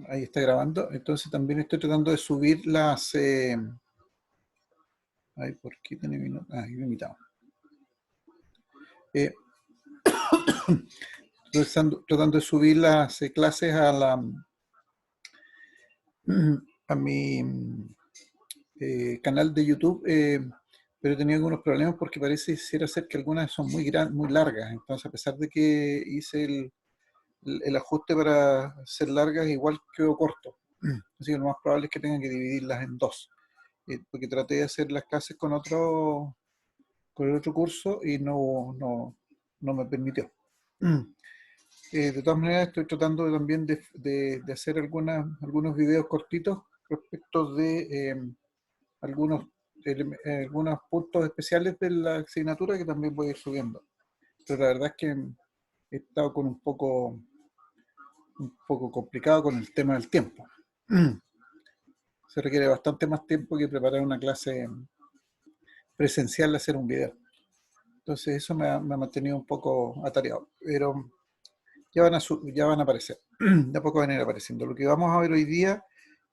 Ahí está grabando. Entonces también estoy tratando de subir las... ay, ¿por qué tiene minutos? Ah, ilimitado. Tratando de subir las clases a mi canal de YouTube, pero he tenido algunos problemas porque parece ser que algunas son muy largas. Entonces, a pesar de que hice el ajuste para ser largas, igual quedó corto. Así que lo más probable es que tenga que dividirlas en dos. Porque traté de hacer las clases con el otro curso y no me permitió. De todas maneras, estoy tratando también de hacer algunos videos cortitos respecto de algunos puntos especiales de la asignatura que también voy a ir subiendo. Pero la verdad es que he estado un poco complicado con el tema del tiempo. Se requiere bastante más tiempo que preparar una clase presencial, hacer un video. Entonces eso me ha mantenido un poco atareado. Pero ya van a aparecer. De a poco van a ir apareciendo. Lo que vamos a ver hoy día,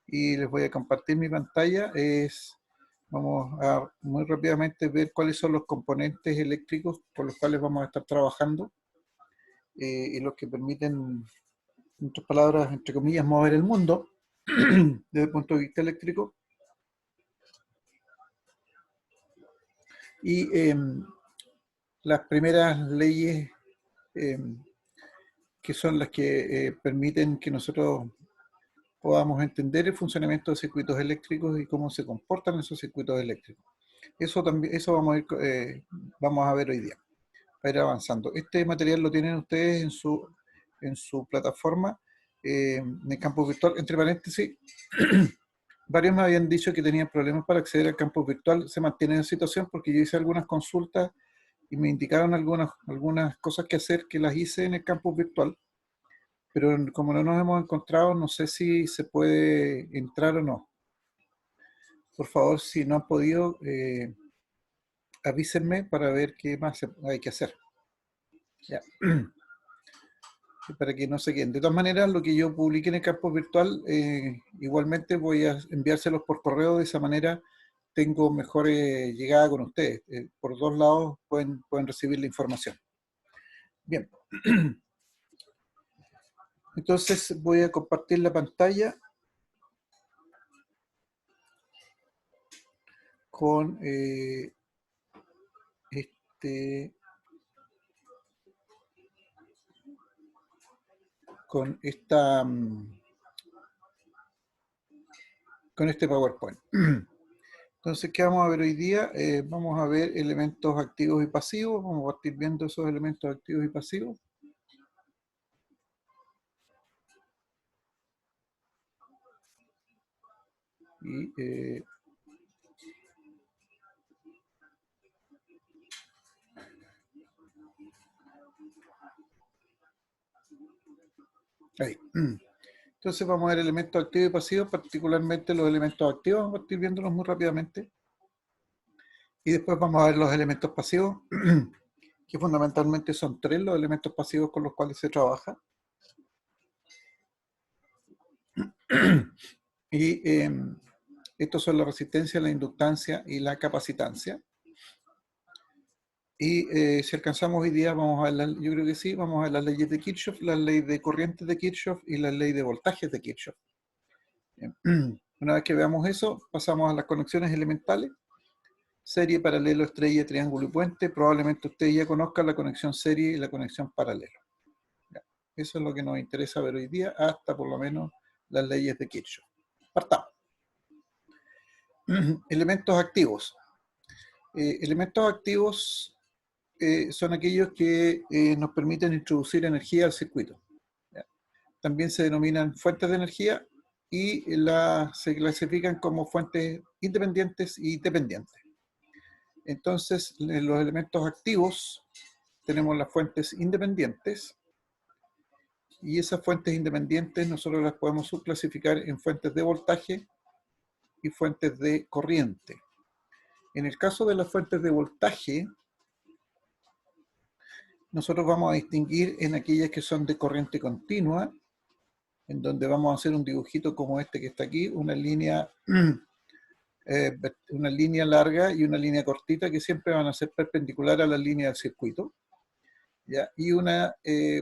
y les voy a compartir mi pantalla, vamos a muy rápidamente ver cuáles son los componentes eléctricos con los cuales vamos a estar trabajando y los que permiten, en otras palabras, entre comillas, mover el mundo desde el punto de vista eléctrico. Y las primeras leyes eh, que son las que permiten que nosotros podamos entender el funcionamiento de circuitos eléctricos y cómo se comportan esos circuitos eléctricos. Eso vamos a ver hoy día, para ir avanzando. Este material lo tienen ustedes en su plataforma, en el campus virtual. Entre paréntesis, varios me habían dicho que tenían problemas para acceder al campus virtual. Se mantiene en situación porque yo hice algunas consultas y me indicaron algunas cosas que hacer que las hice en el campus virtual, pero como no nos hemos encontrado, no sé si se puede entrar o no. Por favor, si no han podido, avísenme para ver qué más hay que hacer. Ya. Para que no se queden. De todas maneras, lo que yo publique en el campo virtual, igualmente voy a enviárselos por correo. De esa manera tengo mejor llegada con ustedes. Por dos lados pueden recibir la información. Bien. Entonces voy a compartir la pantalla con con esta con este PowerPoint. Entonces, ¿qué vamos a ver hoy día? Vamos a ver elementos activos y pasivos. Vamos a partir viendo esos elementos activos y pasivos. Y ahí. Entonces vamos a ver elementos activos y pasivos, particularmente los elementos activos. Vamos a partir viéndolos muy rápidamente. Y después vamos a ver los elementos pasivos, que fundamentalmente son tres los elementos pasivos con los cuales se trabaja. Y estos son la resistencia, la inductancia y la capacitancia. Y si alcanzamos hoy día, vamos a ver, yo creo que sí, vamos a ver las leyes de Kirchhoff, la ley de corrientes de Kirchhoff y la ley de voltajes de Kirchhoff. Una vez que veamos eso, pasamos a las conexiones elementales. Serie, paralelo, estrella, triángulo y puente. Probablemente ustedes ya conozcan la conexión serie y la conexión paralelo. Ya. Eso es lo que nos interesa ver hoy día, hasta por lo menos las leyes de Kirchhoff. Partamos. Elementos activos. Elementos activos son aquellos que nos permiten introducir energía al circuito. ¿Ya? También se denominan fuentes de energía y se clasifican como fuentes independientes y dependientes. Entonces, en los elementos activos tenemos las fuentes independientes y esas fuentes independientes nosotros las podemos subclasificar en fuentes de voltaje y fuentes de corriente. En el caso de las fuentes de voltaje, nosotros vamos a distinguir en aquellas que son de corriente continua, en donde vamos a hacer un dibujito como este que está aquí, una línea larga y una línea cortita que siempre van a ser perpendicular a la línea del circuito. ¿Ya? Y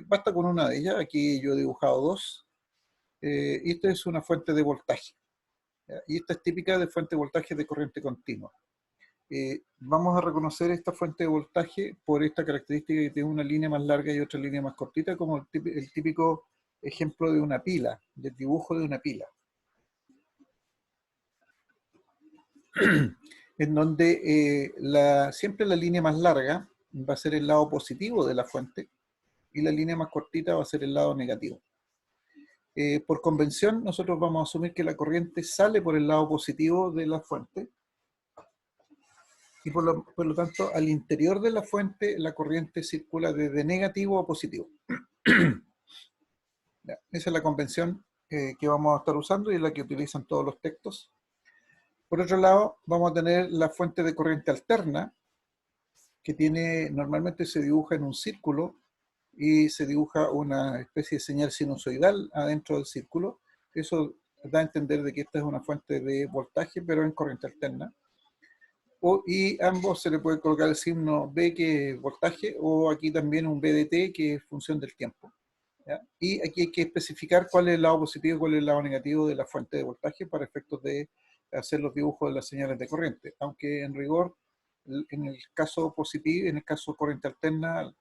basta con una de ellas, aquí yo he dibujado dos, y esta es una fuente de voltaje, ¿ya? Y esta es típica de fuente de voltaje de corriente continua. Vamos a reconocer esta fuente de voltaje por esta característica que tiene una línea más larga y otra línea más cortita, como el típico ejemplo de una pila, del dibujo de una pila. En donde siempre la línea más larga va a ser el lado positivo de la fuente y la línea más cortita va a ser el lado negativo. Por convención, nosotros vamos a asumir que la corriente sale por el lado positivo de la fuente y por lo tanto, al interior de la fuente, la corriente circula desde negativo a positivo. Esa es la convención que vamos a estar usando y es la que utilizan todos los textos. Por otro lado, vamos a tener la fuente de corriente alterna, que normalmente se dibuja en un círculo y se dibuja una especie de señal sinusoidal adentro del círculo. Eso da a entender de que esta es una fuente de voltaje, pero en corriente alterna. Y ambos se le puede colocar el signo B, que es voltaje, o aquí también un VDT, que es función del tiempo. ¿Ya? Y aquí hay que especificar cuál es el lado positivo y cuál es el lado negativo de la fuente de voltaje para efectos de hacer los dibujos de las señales de corriente. Aunque en rigor, en el caso positivo, en el caso corriente alterna,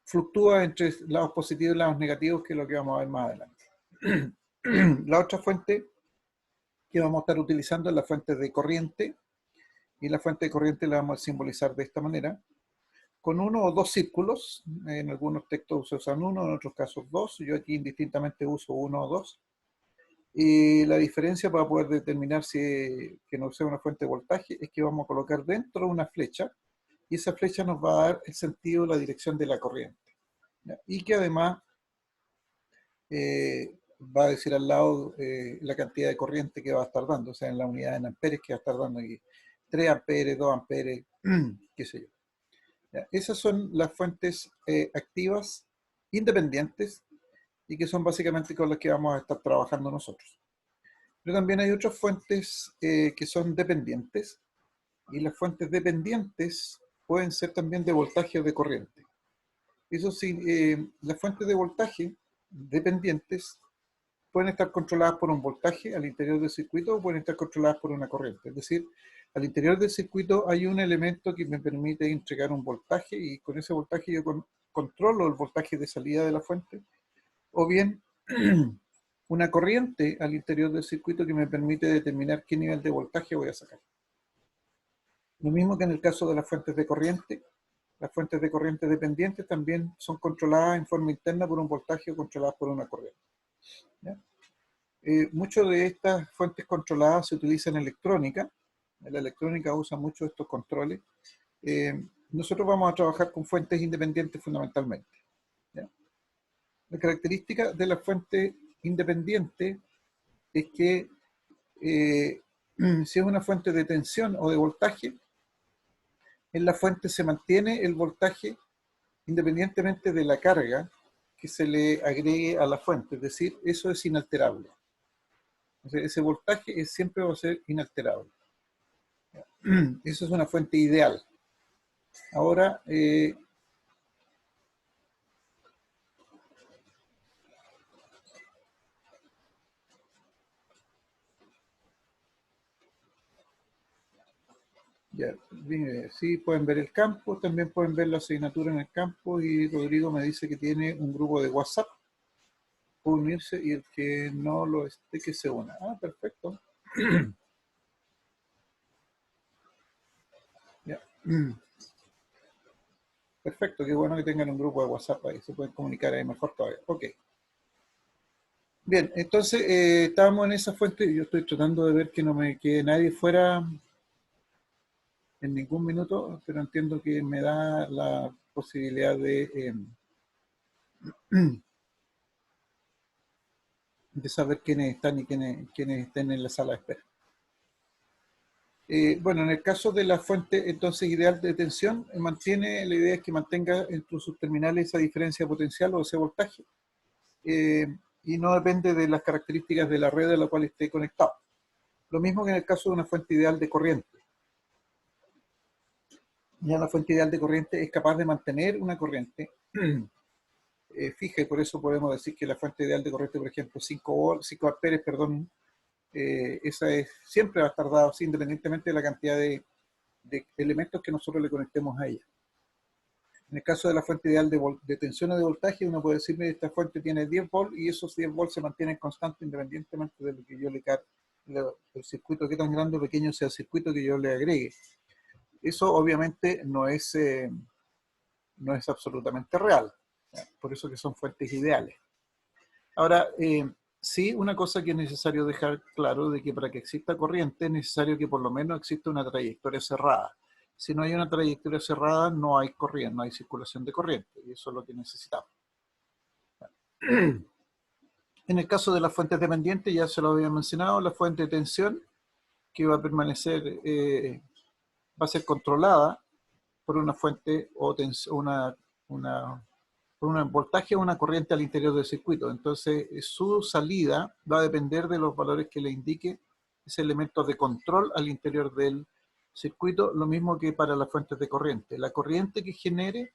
fluctúa entre lados positivos y lados negativos, que es lo que vamos a ver más adelante. La otra fuente que vamos a estar utilizando es la fuente de corriente, y la fuente de corriente la vamos a simbolizar de esta manera, con uno o dos círculos. En algunos textos se usan uno, en otros casos dos. Yo aquí indistintamente uso uno o dos. Y la diferencia para poder determinar que no sea una fuente de voltaje es que vamos a colocar dentro una flecha, y esa flecha nos va a dar el sentido, la dirección de la corriente, ¿ya? Y que además va a decir al lado la cantidad de corriente que va a estar dando, o sea, en la unidad en amperes que va a estar dando aquí. 3 amperes, 2 amperes, qué sé yo. ¿Ya? Esas son las fuentes activas independientes y que son básicamente con las que vamos a estar trabajando nosotros. Pero también hay otras fuentes que son dependientes, y las fuentes dependientes pueden ser también de voltaje o de corriente. Eso sí, las fuentes de voltaje dependientes pueden estar controladas por un voltaje al interior del circuito o pueden estar controladas por una corriente. Es decir, al interior del circuito hay un elemento que me permite entregar un voltaje, y con ese voltaje yo controlo el voltaje de salida de la fuente, o bien una corriente al interior del circuito que me permite determinar qué nivel de voltaje voy a sacar. Lo mismo que en el caso de las fuentes de corriente. Las fuentes de corriente dependientes también son controladas en forma interna por un voltaje o controladas por una corriente. ¿Ya? Muchas de estas fuentes controladas se utilizan en electrónica. En la electrónica usa mucho estos controles. Nosotros vamos a trabajar con fuentes independientes fundamentalmente, ¿ya? La característica de la fuente independiente es que si es una fuente de tensión o de voltaje, en la fuente se mantiene el voltaje independientemente de la carga que se le agregue a la fuente. Es decir, eso es inalterable. O sea, ese voltaje siempre va a ser inalterable. Eso es una fuente ideal. Ahora, ya, sí, pueden ver el campo, también pueden ver la asignatura en el campo, y Rodrigo me dice que tiene un grupo de WhatsApp, puede unirse, y el que no lo esté, que se una. Ah, perfecto. Ya. Perfecto, qué bueno que tengan un grupo de WhatsApp ahí, se pueden comunicar ahí mejor todavía. Ok. Bien, entonces estábamos en esa fuente, y yo estoy tratando de ver que no me quede nadie fuera en ningún minuto, pero entiendo que me da la posibilidad de saber quiénes están y quiénes estén en la sala de espera. Bueno, en el caso de la fuente entonces ideal de tensión, mantiene, la idea es que mantenga entre sus terminales esa diferencia potencial o ese voltaje, y no depende de las características de la red a la cual esté conectado. Lo mismo que en el caso de una fuente ideal de corriente. Ya la fuente ideal de corriente es capaz de mantener una corriente fija, y por eso podemos decir que la fuente ideal de corriente, por ejemplo, 5 amperes, perdón, esa siempre va a estar dada así, independientemente de la cantidad de elementos que nosotros le conectemos a ella. En el caso de la fuente ideal de tensión o de voltaje, uno puede decirme que esta fuente tiene 10 volts y esos 10 volts se mantienen constantes independientemente de lo que yo le cargue, el circuito, que tan grande o pequeño sea el circuito que yo le agregue. Eso obviamente no es absolutamente real, por eso que son fuentes ideales. Ahora, sí, una cosa que es necesario dejar claro, de que para que exista corriente es necesario que por lo menos exista una trayectoria cerrada. Si no hay una trayectoria cerrada, no hay corriente, no hay circulación de corriente, y eso es lo que necesitamos. En el caso de las fuentes dependientes, ya se lo había mencionado, la fuente de tensión, que va a permanecer, va a ser controlada por una fuente o por un voltaje o una corriente al interior del circuito. Entonces, su salida va a depender de los valores que le indique ese elemento de control al interior del circuito, lo mismo que para las fuentes de corriente. La corriente que genere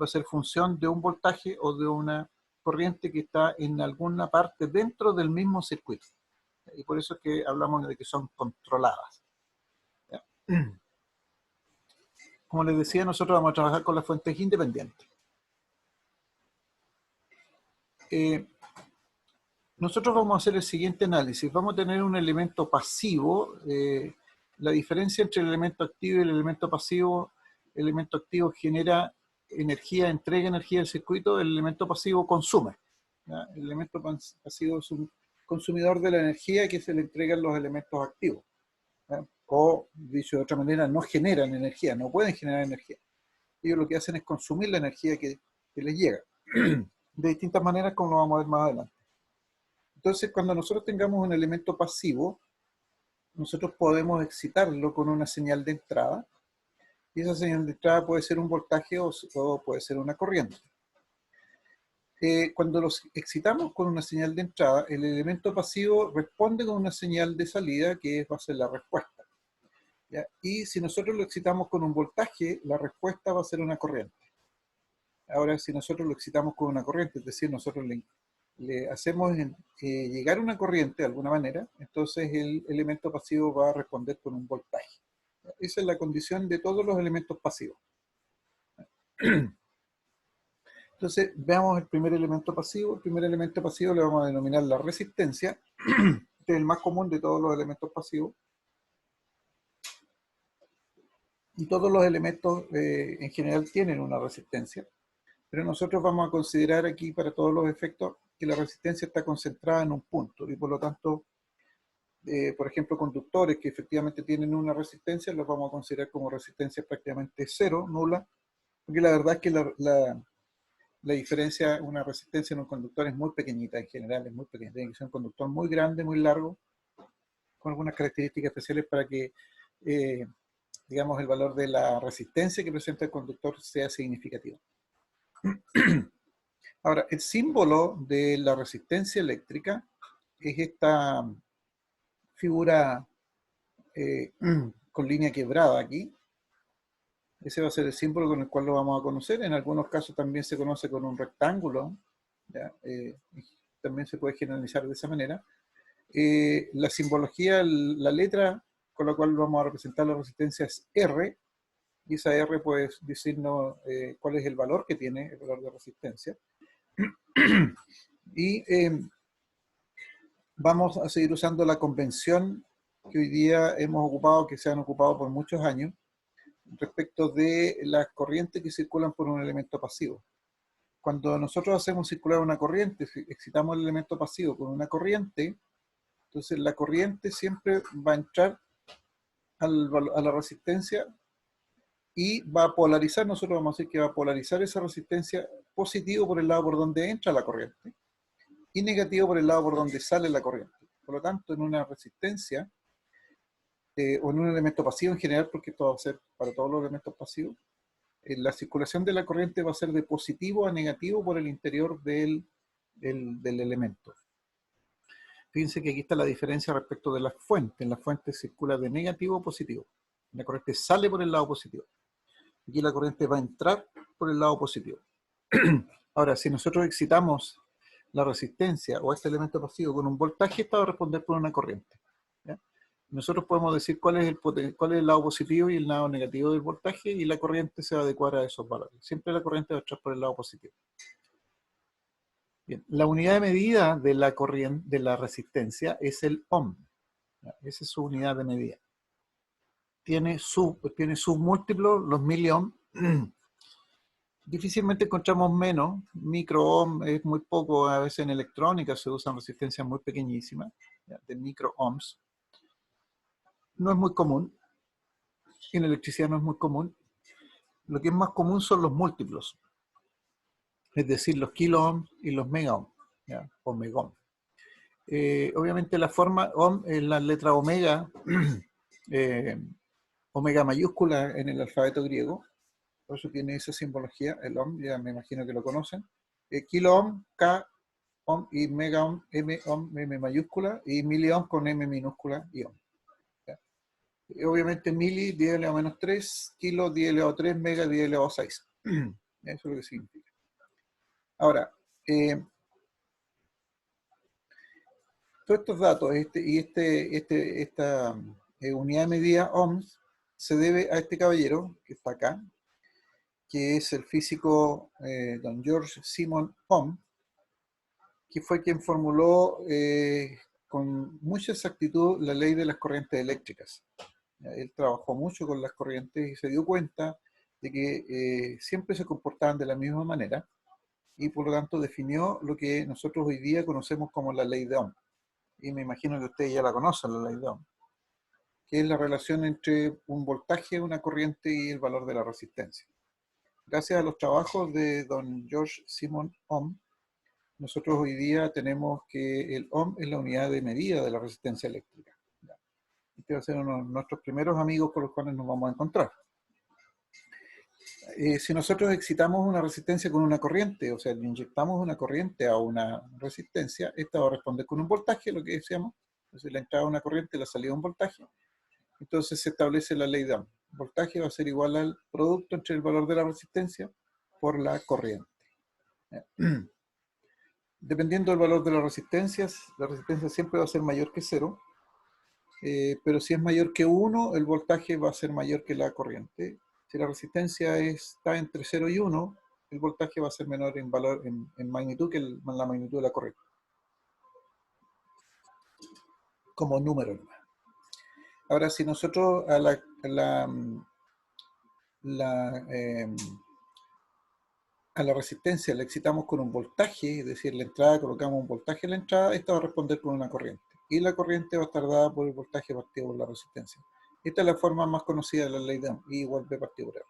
va a ser función de un voltaje o de una corriente que está en alguna parte dentro del mismo circuito. Y por eso es que hablamos de que son controladas. ¿Ya? Como les decía, nosotros vamos a trabajar con las fuentes independientes. Nosotros vamos a hacer el siguiente análisis. Vamos a tener un elemento pasivo. La diferencia entre el elemento activo y el elemento activo genera energía, entrega energía al circuito, el elemento pasivo consume. ¿Ya? El elemento pasivo es un consumidor de la energía que se le entregan los elementos activos. ¿Ya? O, dicho de otra manera, no generan energía, no pueden generar energía. Ellos lo que hacen es consumir la energía que les llega. De distintas maneras, como lo vamos a ver más adelante. Entonces, cuando nosotros tengamos un elemento pasivo, nosotros podemos excitarlo con una señal de entrada, y esa señal de entrada puede ser un voltaje o puede ser una corriente. Cuando los excitamos con una señal de entrada, el elemento pasivo responde con una señal de salida, que va a ser la respuesta. ¿Ya? Y si nosotros lo excitamos con un voltaje, la respuesta va a ser una corriente. Ahora, si nosotros lo excitamos con una corriente, es decir, nosotros le hacemos llegar una corriente de alguna manera, entonces el elemento pasivo va a responder con un voltaje. Esa es la condición de todos los elementos pasivos. Entonces, veamos el primer elemento pasivo. El primer elemento pasivo le vamos a denominar la resistencia. Este es el más común de todos los elementos pasivos. Y todos los elementos en general tienen una resistencia. Pero nosotros vamos a considerar aquí, para todos los efectos, que la resistencia está concentrada en un punto, y por lo tanto, por ejemplo, conductores que efectivamente tienen una resistencia, los vamos a considerar como resistencia prácticamente cero, nula, porque la verdad es que la diferencia, una resistencia en un conductor es muy pequeñita, en general es muy pequeña. Tiene que ser un conductor muy grande, muy largo, con algunas características especiales para que, digamos, el valor de la resistencia que presenta el conductor sea significativo. Ahora, el símbolo de la resistencia eléctrica es esta figura con línea quebrada aquí. Ese va a ser el símbolo con el cual lo vamos a conocer. En algunos casos también se conoce con un rectángulo. ¿Ya? También se puede generalizar de esa manera. La simbología, la letra con la cual vamos a representar la resistencia es R, y esa R puede decirnos cuál es el valor que tiene, el valor de resistencia. Y vamos a seguir usando la convención que hoy día hemos ocupado, que se han ocupado por muchos años, respecto de las corrientes que circulan por un elemento pasivo. Cuando nosotros hacemos circular una corriente, si excitamos el elemento pasivo con una corriente, entonces la corriente siempre va a entrar a la resistencia y va a polarizar. Nosotros vamos a decir que va a polarizar esa resistencia positivo por el lado por donde entra la corriente y negativo por el lado por donde sale la corriente. Por lo tanto, en una resistencia o en un elemento pasivo en general, porque esto va a ser para todos los elementos pasivos, la circulación de la corriente va a ser de positivo a negativo por el interior del del elemento. Fíjense que aquí está la diferencia respecto de las fuentes. En la fuente circula de negativo a positivo. La corriente sale por el lado positivo. Aquí la corriente va a entrar por el lado positivo. Ahora, si nosotros excitamos la resistencia o este elemento pasivo con un voltaje, esta va a responder por una corriente. ¿Ya? Nosotros podemos decir cuál es el lado positivo y el lado negativo del voltaje, y la corriente se va a adecuar a esos valores. Siempre la corriente va a entrar por el lado positivo. Bien, la unidad de medida de la corriente, de la resistencia, es el ohm. ¿Ya? Esa es su unidad de medida. Tiene sus múltiplos, los miliohm. Difícilmente encontramos menos. Micro ohm es muy poco, a veces en electrónica se usan resistencias muy pequeñísimas, ¿ya? De micro ohms. No es muy común. En electricidad no es muy común. Lo que es más común son los múltiplos, es decir, los kilo ohms y los mega ohms, ¿ya? O megohm. Obviamente la forma ohm es la letra omega, omega mayúscula en el alfabeto griego, por eso tiene esa simbología, el ohm, ya me imagino que lo conocen. Kilo ohm, K ohm, y mega ohm, M mayúscula, y miliohm con M minúscula y ohm. ¿Ya? Y obviamente mili, 10 elevado a menos 3, kilo, 10 elevado a 3, mega, 10 elevado a 6. Eso es lo que significa. Ahora, todos estos datos esta unidad de medida ohms se debe a este caballero que está acá, que es el físico don George Simon Ohm, que fue quien formuló con mucha exactitud la ley de las corrientes eléctricas. Él trabajó mucho con las corrientes y se dio cuenta de que siempre se comportaban de la misma manera, y por lo tanto definió lo que nosotros hoy día conocemos como la ley de Ohm. Y me imagino que ustedes ya la conocen, la ley de Ohm, que es la relación entre un voltaje, una corriente y el valor de la resistencia. Gracias a los trabajos de don George Simon Ohm, nosotros hoy día tenemos que el ohm es la unidad de medida de la resistencia eléctrica. Este va a ser uno de nuestros primeros amigos con los cuales nos vamos a encontrar. Si nosotros excitamos una resistencia con una corriente, o sea, le inyectamos una corriente a una resistencia, esta va a responder con un voltaje, lo que decíamos. Entonces, la entrada de una corriente, la salida de un voltaje. Entonces se establece la ley de Ohm. El voltaje va a ser igual al producto entre el valor de la resistencia por la corriente. Dependiendo del valor de las resistencias, la resistencia siempre va a ser mayor que 0, pero si es mayor que 1, el voltaje va a ser mayor que la corriente. Si la resistencia está entre 0 y 1, el voltaje va a ser menor en valor, en magnitud que la magnitud de la corriente. Como número nomás. Ahora, si nosotros a la resistencia la excitamos con un voltaje, es decir, la entrada, colocamos un voltaje en la entrada, esta va a responder con una corriente. Y la corriente va a estar dada por el voltaje partido por la resistencia. Esta es la forma más conocida de la ley de Ohm, I igual B partido por R.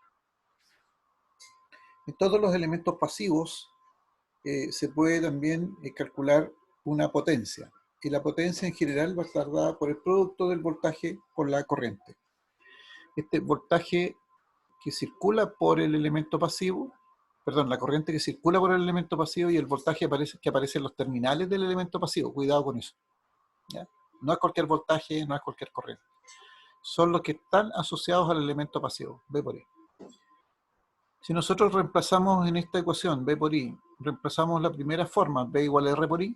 En todos los elementos pasivos se puede también calcular una potencia. Y la potencia en general va a estar dada por el producto del voltaje por la corriente. Este voltaje que circula por el elemento pasivo, perdón, la corriente que circula por el elemento pasivo y el voltaje que aparece en los terminales del elemento pasivo. Cuidado con eso. ¿Ya? No es cualquier voltaje, no es cualquier corriente. Son los que están asociados al elemento pasivo, B por I. Si nosotros reemplazamos en esta ecuación B por I, reemplazamos la primera forma, B igual a R por I,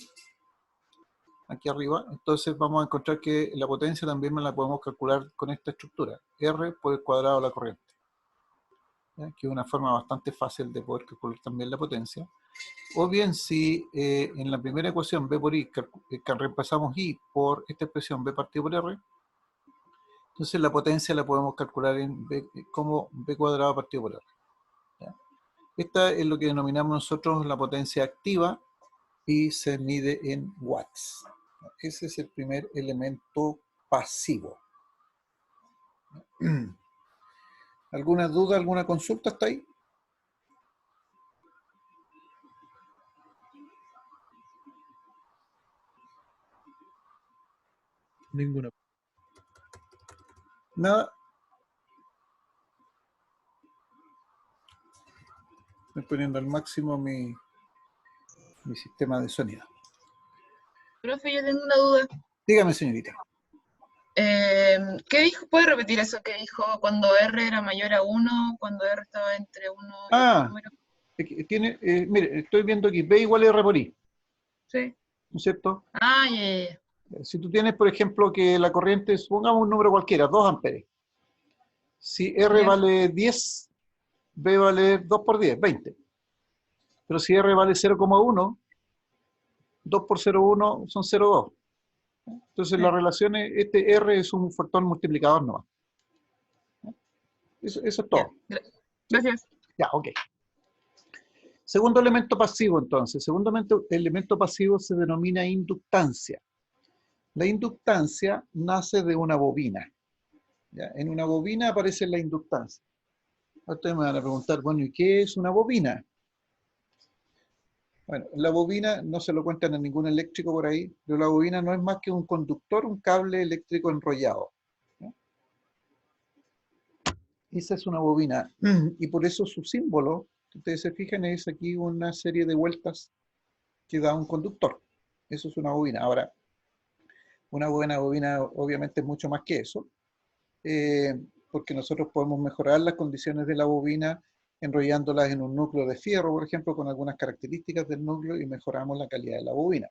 aquí arriba, entonces vamos a encontrar que la potencia también la podemos calcular con esta estructura, R por el cuadrado de la corriente. ¿Ya? Que es una forma bastante fácil de poder calcular también la potencia. O bien si en la primera ecuación B por I reemplazamos I por esta expresión B partido por R, entonces la potencia la podemos calcular como B cuadrado partido por R. ¿Ya? Esta es lo que denominamos nosotros la potencia activa y se mide en watts. Ese es el primer elemento pasivo. ¿Alguna duda, alguna consulta hasta ahí? Ninguna. Nada. Estoy poniendo al máximo mi mi sistema de sonido. Profe, yo tengo una duda. Dígame, señorita. ¿Qué dijo? ¿Puede repetir eso que dijo cuando R era mayor a 1, cuando R estaba entre 1 y otro Ah, número? mire, estoy viendo aquí, B igual a R por I, Sí. ¿no es cierto? Ah, ya, ya, ya. Si tú tienes, por ejemplo, que la corriente, supongamos un número cualquiera, 2 amperes. Si R Ya, vale 10, B vale 2 por 10, 20. Pero si R vale 0,1, 2 por 0,1 son 0,2. Entonces sí. la relación, este R es un factor multiplicador nomás. Eso es Ya. todo. ¿Sí? Gracias. Ya, ok. Segundo elemento pasivo, entonces. Segundo elemento pasivo se denomina inductancia. La inductancia nace de una bobina. ¿Ya? En una bobina aparece la inductancia. Ustedes me van a preguntar, bueno, ¿y qué es una bobina? Bueno, la bobina no se lo cuentan a ningún eléctrico por ahí, pero la bobina no es más que un conductor, un cable eléctrico enrollado. ¿No? Esa es una bobina. Y por eso su símbolo, si ustedes se fijan, es aquí una serie de vueltas que da un conductor. Eso es una bobina. Ahora, una buena bobina obviamente es mucho más que eso, eh, porque nosotros podemos mejorar las condiciones de la bobina enrollándolas en un núcleo de fierro, por ejemplo, con algunas características del núcleo y mejoramos la calidad de la bobina.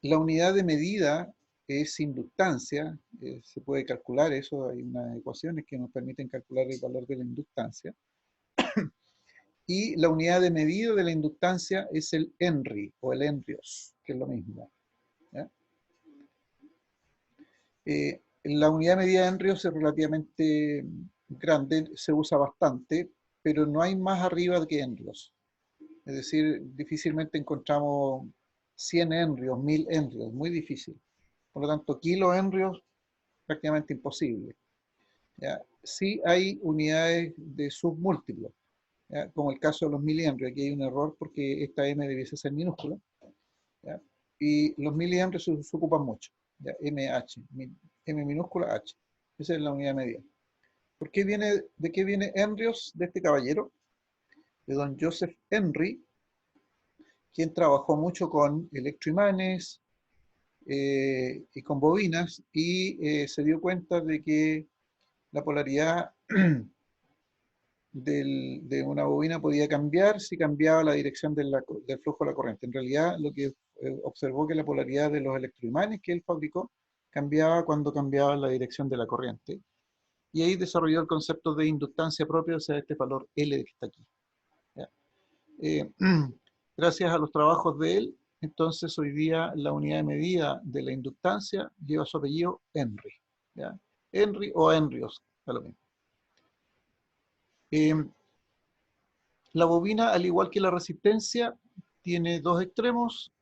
La unidad de medida es inductancia, se puede calcular eso, hay unas ecuaciones que nos permiten calcular el valor de la inductancia. Y la unidad de medida de la inductancia es el Henry o el Henrios, que es lo mismo. ¿Ya? La unidad de medida de Henrios es relativamente grande, se usa bastante, pero no hay más arriba que Henrios. Es decir, difícilmente encontramos 100 Henrios, 1000 Henrios, muy difícil. Por lo tanto, kilo Henrios prácticamente imposible. ¿Ya? Sí hay unidades de submúltiplos, ¿ya? Como el caso de los milihenrios. Aquí hay un error porque esta m debiese ser minúscula, ¿ya? Y los milihenrios se ocupan mucho, ¿ya? MH, M minúscula H. Esa es la unidad de medida. ¿De qué viene Henrios? De este caballero, de don Joseph Henry, quien trabajó mucho con electroimanes y con bobinas y se dio cuenta de que la polaridad de una bobina podía cambiar si cambiaba la dirección del flujo de la corriente. En realidad, lo que observó que la polaridad de los electroimanes que él fabricó cambiaba cuando cambiaba la dirección de la corriente. Y ahí desarrolló el concepto de inductancia propia, o sea, este valor L que está aquí. ¿Ya? Eh, gracias a los trabajos de él, entonces hoy día la unidad de medida de la inductancia lleva su apellido Henry. ¿Ya? Henry o Henrios, está lo mismo. La bobina, al igual que la resistencia, tiene dos extremos.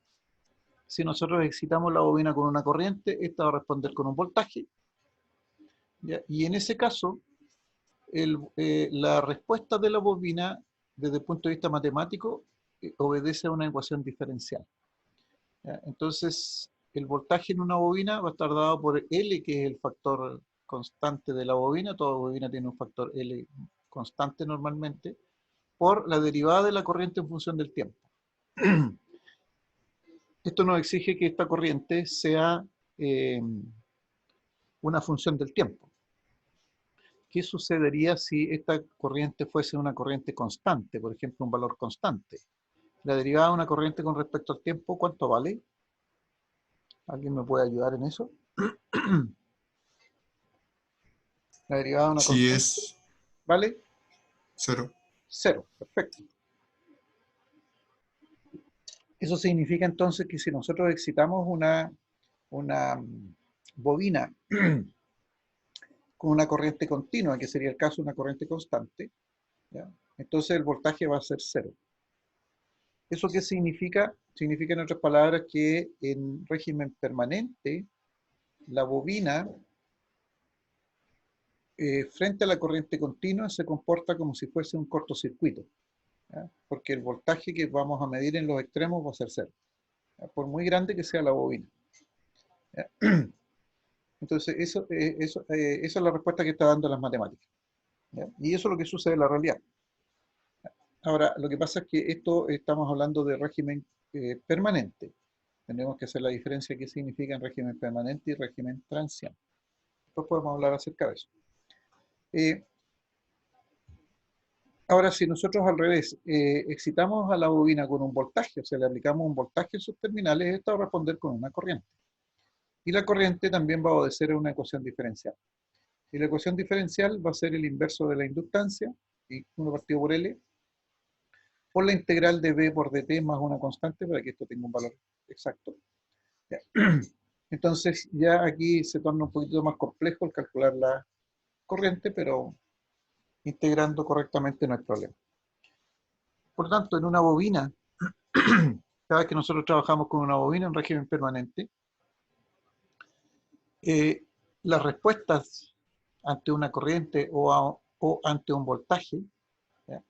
Si nosotros excitamos la bobina con una corriente, esta va a responder con un voltaje. ¿Ya? Y en ese caso, la respuesta de la bobina, desde el punto de vista matemático, obedece a una ecuación diferencial. ¿Ya? Entonces, el voltaje en una bobina va a estar dado por L, que es el factor constante de la bobina. Toda bobina tiene un factor L constante normalmente, por la derivada de la corriente en función del tiempo. Esto nos exige que esta corriente sea una función del tiempo. ¿Qué sucedería si esta corriente fuese una corriente constante, por ejemplo, un valor constante? La derivada de una corriente con respecto al tiempo, ¿cuánto vale? ¿Alguien me puede ayudar en eso? La derivada de una Si constante, es ¿vale? 0. Cero, perfecto. Eso significa entonces que si nosotros excitamos una bobina con una corriente continua, que sería el caso de una corriente constante, ¿ya? Entonces el voltaje va a ser cero. ¿Eso qué significa? Significa, en otras palabras, que en régimen permanente, la bobina, frente a la corriente continua, se comporta como si fuese un cortocircuito, ¿ya? Porque el voltaje que vamos a medir en los extremos va a ser cero, ¿ya? Por muy grande que sea la bobina, ¿ya? Entonces, esa es la respuesta que está dando las matemáticas, ¿ya? Y eso es lo que sucede en la realidad. Ahora, lo que pasa es que esto estamos hablando de régimen permanente. Tenemos que hacer la diferencia qué significa en régimen permanente y régimen transiente. Después podemos hablar acerca de eso. Ahora, si nosotros al revés excitamos a la bobina con un voltaje, o sea, le aplicamos un voltaje en sus terminales, esta va a responder con una corriente. Y la corriente también va a obedecer a una ecuación diferencial. Y la ecuación diferencial va a ser el inverso de la inductancia, y 1 partido por L, por la integral de B por dt más una constante, para que esto tenga un valor exacto. Ya. Entonces, ya aquí se torna un poquito más complejo el calcular la corriente, pero integrando correctamente no hay problema. Por lo tanto, en una bobina, cada vez que nosotros trabajamos con una bobina en régimen permanente, las respuestas ante una corriente o ante un voltaje, ¿ya?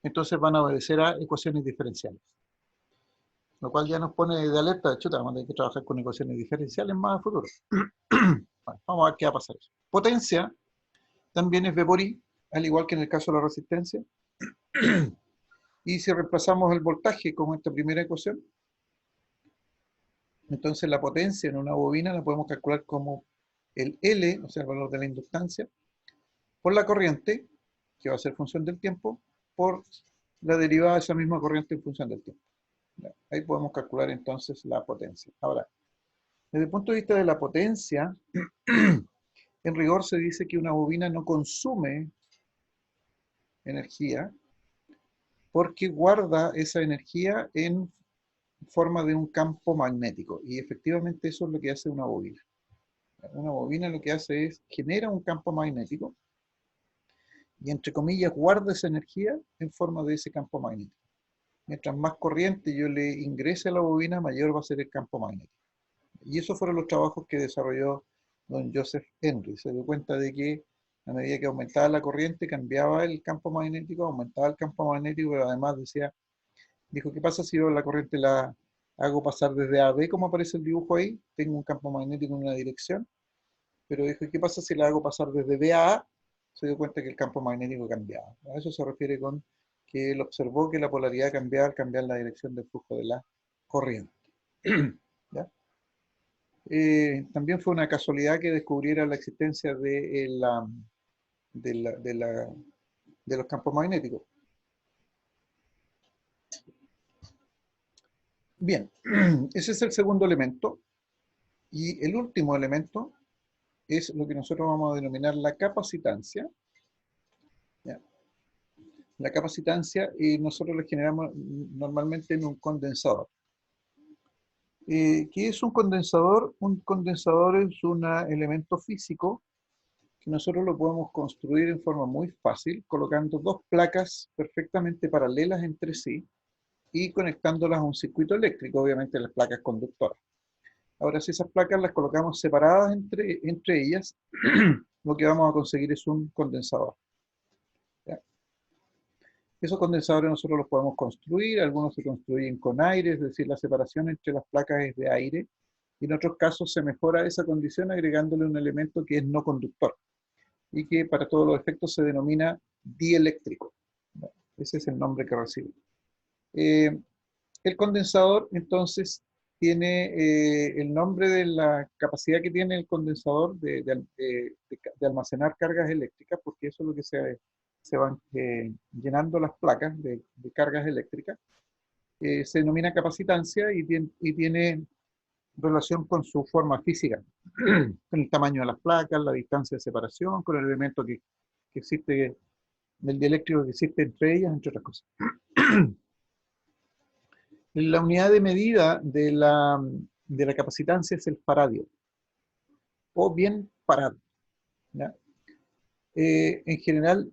Entonces van a obedecer a ecuaciones diferenciales. Lo cual ya nos pone de alerta, de chuta, vamos a tener que trabajar con ecuaciones diferenciales más a futuro. Bueno, vamos a ver qué va a pasar eso. Potencia también es V por I, al igual que en el caso de la resistencia. Y si reemplazamos el voltaje como esta primera ecuación, entonces la potencia en una bobina la podemos calcular como el L, o sea, el valor de la inductancia, por la corriente, que va a ser función del tiempo, por la derivada de esa misma corriente en función del tiempo. Ahí podemos calcular entonces la potencia. Ahora, desde el punto de vista de la potencia, en rigor se dice que una bobina no consume energía porque guarda esa energía en forma de un campo magnético. Y efectivamente eso es lo que hace una bobina. Una bobina lo que hace es genera un campo magnético y entre comillas guarda esa energía en forma de ese campo magnético. Mientras más corriente yo le ingrese a la bobina, mayor va a ser el campo magnético. Y esos fueron los trabajos que desarrolló don Joseph Henry. Se dio cuenta de que a medida que aumentaba la corriente, cambiaba el campo magnético, aumentaba el campo magnético, pero además dijo, ¿qué pasa si yo la corriente la hago pasar desde A a B, como aparece el dibujo ahí? Tengo un campo magnético en una dirección, pero dijo, ¿qué pasa si la hago pasar desde B a A? Se dio cuenta que el campo magnético cambiaba. A eso se refiere con que él observó que la polaridad cambiaba al cambiar la dirección del flujo de la corriente. ¿Ya? También fue una casualidad que descubriera la existencia de los campos magnéticos. Bien, ese es el segundo elemento. Y el último elemento es lo que nosotros vamos a denominar la capacitancia. ¿Ya? La capacitancia nosotros la generamos normalmente en un condensador. ¿Qué es un condensador? Un condensador es un elemento físico que nosotros lo podemos construir en forma muy fácil, colocando dos placas perfectamente paralelas entre sí y conectándolas a un circuito eléctrico, obviamente las placas conductoras. Ahora, si esas placas las colocamos separadas entre ellas, lo que vamos a conseguir es un condensador. ¿Ya? Esos condensadores nosotros los podemos construir, algunos se construyen con aire, es decir, la separación entre las placas es de aire, y en otros casos se mejora esa condición agregándole un elemento que es no conductor, y que para todos los efectos se denomina dieléctrico. Ese es el nombre que recibe. El condensador, entonces, tiene el nombre de la capacidad que tiene el condensador de almacenar cargas eléctricas, porque eso es lo que se van llenando las placas de cargas eléctricas. Se denomina capacitancia y tiene relación con su forma física, con el tamaño de las placas, la distancia de separación, con el elemento que existe, el dieléctrico que existe entre ellas, entre otras cosas. La unidad de medida de la capacitancia es el faradio, o bien farad. ¿Ya? En general,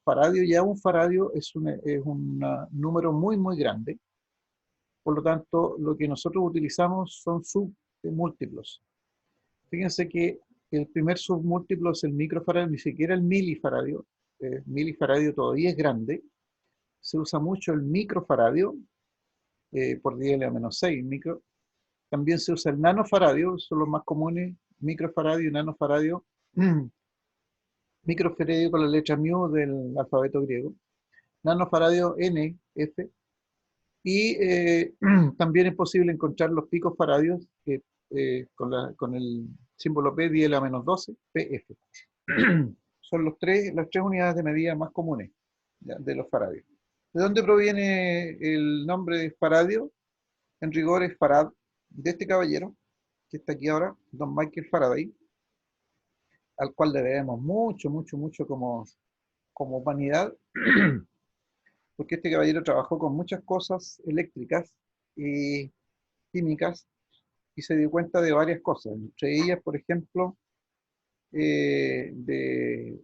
faradio, ya un faradio es un número muy, muy grande. Por lo tanto, lo que nosotros utilizamos son submúltiplos. Fíjense que el primer submúltiplo es el microfaradio, ni siquiera el milifaradio. Milifaradio todavía es grande. Se usa mucho el microfaradio, por 10 a la menos 6 micro. También se usa el nanofaradio, son los más comunes, microfaradio y nanofaradio. Microfaradio con la letra mu del alfabeto griego. nanofaradio NF, y también es posible encontrar los picos faradios con el símbolo P 10 a la menos 12, PF. Son las tres unidades de medida más comunes, ¿ya?, de los faradios. ¿De dónde proviene el nombre de faradio? En rigor es Farad, de este caballero, que está aquí ahora, don Michael Faraday, al cual le debemos mucho, mucho, mucho como humanidad, porque este caballero trabajó con muchas cosas eléctricas y químicas y se dio cuenta de varias cosas, entre ellas, por ejemplo, de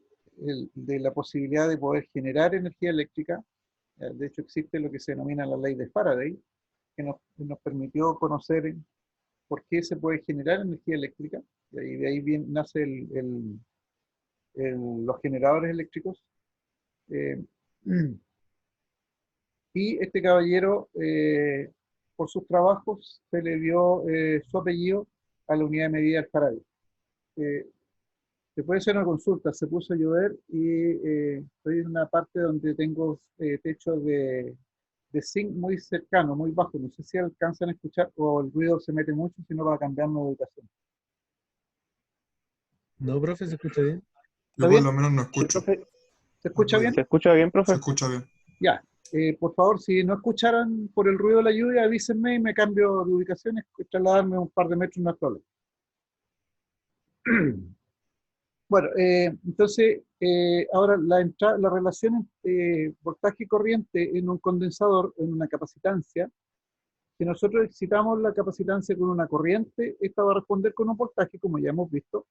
la posibilidad de poder generar energía eléctrica. De hecho, existe lo que se denomina la ley de Faraday, que nos permitió conocer por qué se puede generar energía eléctrica, y de ahí nace los generadores eléctricos. Eh, y este caballero, por sus trabajos, se le dio su apellido a la unidad de medida del Faraday. Se puede hacer una consulta, se puso a llover y estoy en una parte donde tengo techo de zinc muy cercano, muy bajo. No sé si alcanzan a escuchar o el ruido se mete mucho, sino para cambiarnos de ubicación. No, profe, se escucha bien. ¿Está Yo por bien? lo menos no ¿Sí, escucho. profe? ¿Se escucha bien? ¿Se escucha bien, Se profe? escucha bien. Ya. Por favor, si no escucharan por el ruido de la lluvia, avísenme y me cambio de ubicación, trasladarme un par de metros no es problema. Bueno, entonces, ahora la relación entre voltaje y corriente en un condensador, en una capacitancia, si nosotros excitamos la capacitancia con una corriente, esta va a responder con un voltaje, como ya hemos visto,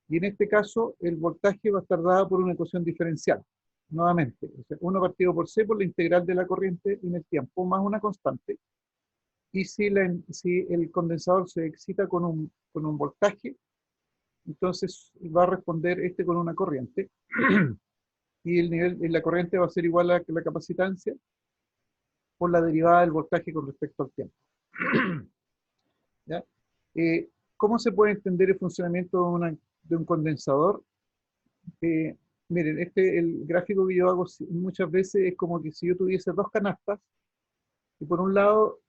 y en este caso el voltaje va a estar dado por una ecuación diferencial, nuevamente, o sea, 1 partido por C por la integral de la corriente en el tiempo, más una constante, y si el condensador se excita con un voltaje, entonces va a responder este con una corriente, y el nivel de la corriente va a ser igual a la capacitancia por la derivada del voltaje con respecto al tiempo. ¿Ya? ¿Cómo se puede entender el funcionamiento de un condensador? Miren, el gráfico que yo hago muchas veces es como que si yo tuviese dos canastas y por un lado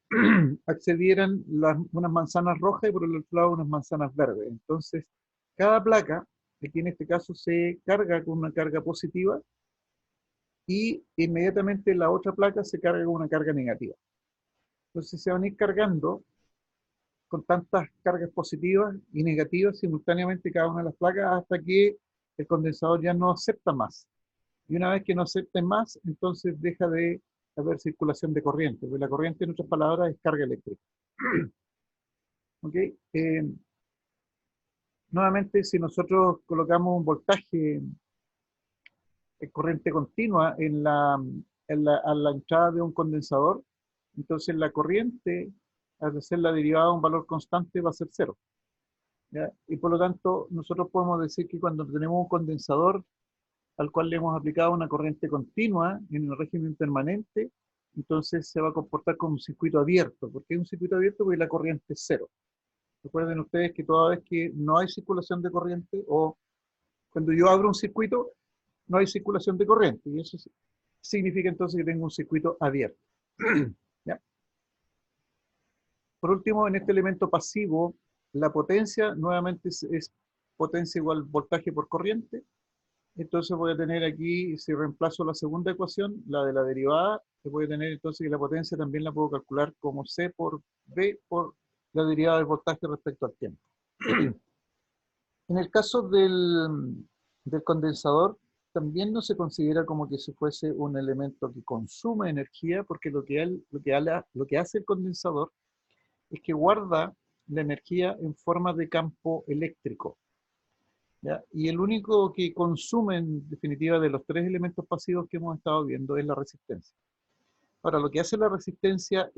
accedieran unas manzanas rojas y por el otro lado unas manzanas verdes. Entonces, cada placa, aquí en este caso se carga con una carga positiva y inmediatamente la otra placa se carga con una carga negativa. Entonces se van a ir cargando con tantas cargas positivas y negativas simultáneamente cada una de las placas hasta que el condensador ya no acepta más. Y una vez que no acepte más, entonces deja de haber circulación de corriente. Porque la corriente, en otras palabras, es carga eléctrica. ¿Ok? Nuevamente, si nosotros colocamos un voltaje corriente continua a la entrada de un condensador, entonces la corriente, al hacer la derivada a un valor constante, va a ser cero. ¿Ya? Y por lo tanto, nosotros podemos decir que cuando tenemos un condensador al cual le hemos aplicado una corriente continua en el régimen permanente, entonces se va a comportar como un circuito abierto. ¿Por qué es un circuito abierto? Porque la corriente es cero. Recuerden ustedes que toda vez que no hay circulación de corriente, o cuando yo abro un circuito, no hay circulación de corriente, y eso significa entonces que tengo un circuito abierto. ¿Ya? Por último, en este elemento pasivo, la potencia nuevamente es potencia igual voltaje por corriente. Entonces voy a tener aquí, si reemplazo la segunda ecuación, la de la derivada, voy a tener entonces que la potencia también la puedo calcular como C por B por la derivada del voltaje respecto al tiempo. En el caso del condensador, también no se considera como que si fuese un elemento que consume energía, porque lo que hace el condensador es que guarda la energía en forma de campo eléctrico. ¿Ya? Y el único que consume en definitiva de los tres elementos pasivos que hemos estado viendo es la resistencia. Ahora, lo que hace la resistencia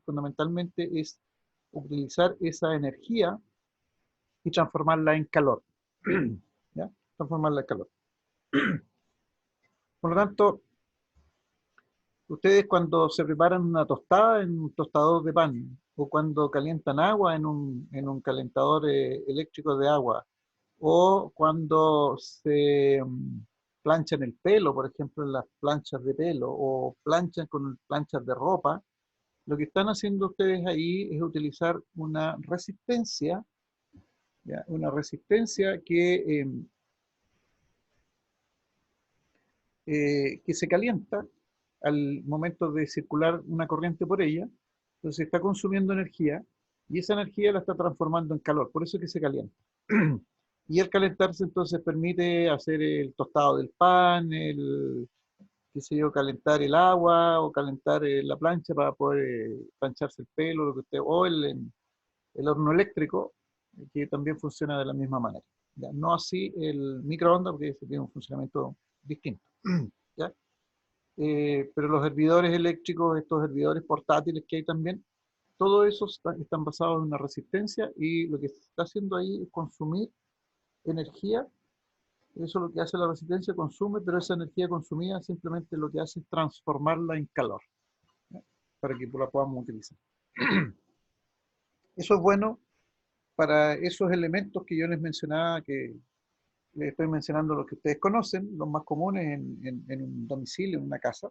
fundamentalmente es utilizar esa energía y transformarla en calor. ¿Ya? Transformarla en calor. Por lo tanto, ustedes cuando se preparan una tostada en un tostador de pan, o cuando calientan agua en un calentador eléctrico de agua, o cuando se planchan el pelo, por ejemplo, en las planchas de pelo, o planchan con planchas de ropa, lo que están haciendo ustedes ahí es utilizar una resistencia, ¿ya? Una resistencia que se calienta al momento de circular una corriente por ella, entonces está consumiendo energía y esa energía la está transformando en calor, por eso es que se calienta. Y al calentarse entonces permite hacer el tostado del pan, qué sé yo, calentar el agua o calentar la plancha para poder plancharse el pelo, lo que usted, o el horno eléctrico, que también funciona de la misma manera. ¿Ya? No así el microondas, porque ese tiene un funcionamiento distinto. ¿Ya? Pero los hervidores eléctricos, estos hervidores portátiles que hay también, todos esos están basados en una resistencia y lo que se está haciendo ahí es consumir energía. Eso es lo que hace la resistencia, consume, pero esa energía consumida simplemente lo que hace es transformarla en calor, ¿ya? Para que la podamos utilizar. Eso es bueno para esos elementos que yo les mencionaba, que les estoy mencionando los que ustedes conocen, los más comunes en un domicilio, en una casa,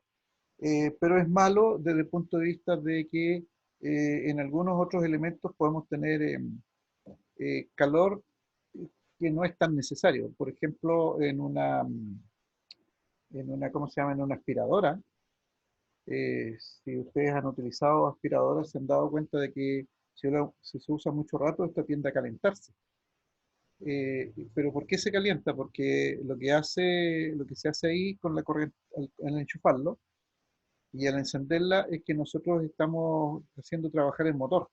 pero es malo desde el punto de vista de que en algunos otros elementos podemos tener calor que no es tan necesario. Por ejemplo, ¿cómo se llama? En una aspiradora. Si ustedes han utilizado aspiradoras, se han dado cuenta de que si se usa mucho rato, esta tiende a calentarse. Pero ¿por qué se calienta? Porque lo que se hace ahí con la corriente, al enchufarlo y al encenderla, es que nosotros estamos haciendo trabajar el motor.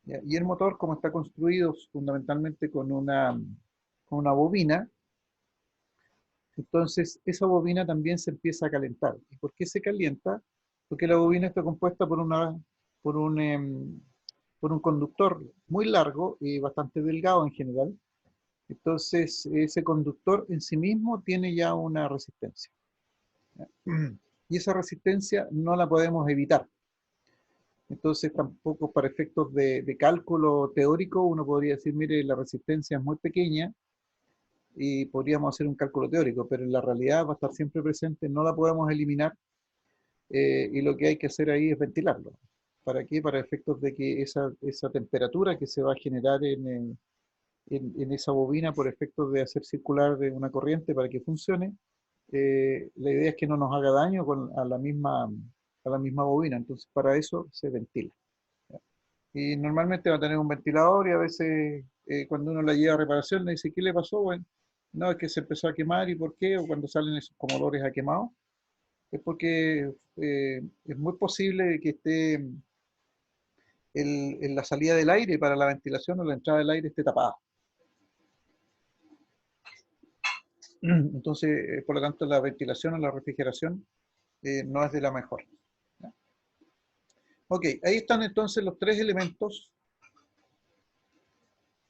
¿Ya? Y el motor, como está construido fundamentalmente con una bobina, entonces esa bobina también se empieza a calentar. ¿Y por qué se calienta? Porque la bobina está compuesta por por un conductor muy largo y bastante delgado en general. Entonces ese conductor en sí mismo tiene ya una resistencia. ¿Ya? Y esa resistencia no la podemos evitar. Entonces tampoco para efectos de cálculo teórico uno podría decir, mire, la resistencia es muy pequeña y podríamos hacer un cálculo teórico, pero en la realidad va a estar siempre presente, no la podemos eliminar y lo que hay que hacer ahí es ventilarlo. ¿Para qué? Para efectos de que esa temperatura que se va a generar en esa bobina por efectos de hacer circular una corriente para que funcione, la idea es que no nos haga daño a la misma bobina, entonces para eso se ventila. ¿Ya? Y normalmente va a tener un ventilador y a veces cuando uno la lleva a reparación le dice, ¿qué le pasó? Bueno, no, es que se empezó a quemar y ¿por qué? O cuando salen esos como olores a quemado, es porque es muy posible que esté en la salida del aire para la ventilación o la entrada del aire esté tapada. Entonces, por lo tanto, la ventilación o la refrigeración no es de la mejor. ¿Ya? Ok, ahí están entonces los tres elementos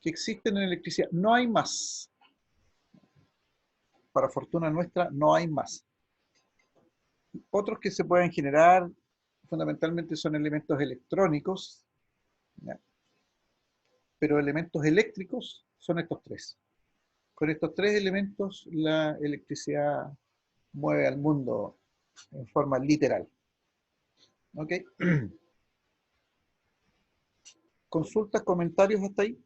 que existen en electricidad. No hay más. Para fortuna nuestra, no hay más. Otros que se pueden generar fundamentalmente son elementos electrónicos, ¿ya? Pero elementos eléctricos son estos tres. Con estos tres elementos la electricidad mueve al mundo en forma literal. ¿Ok? ¿Consultas, comentarios hasta ahí?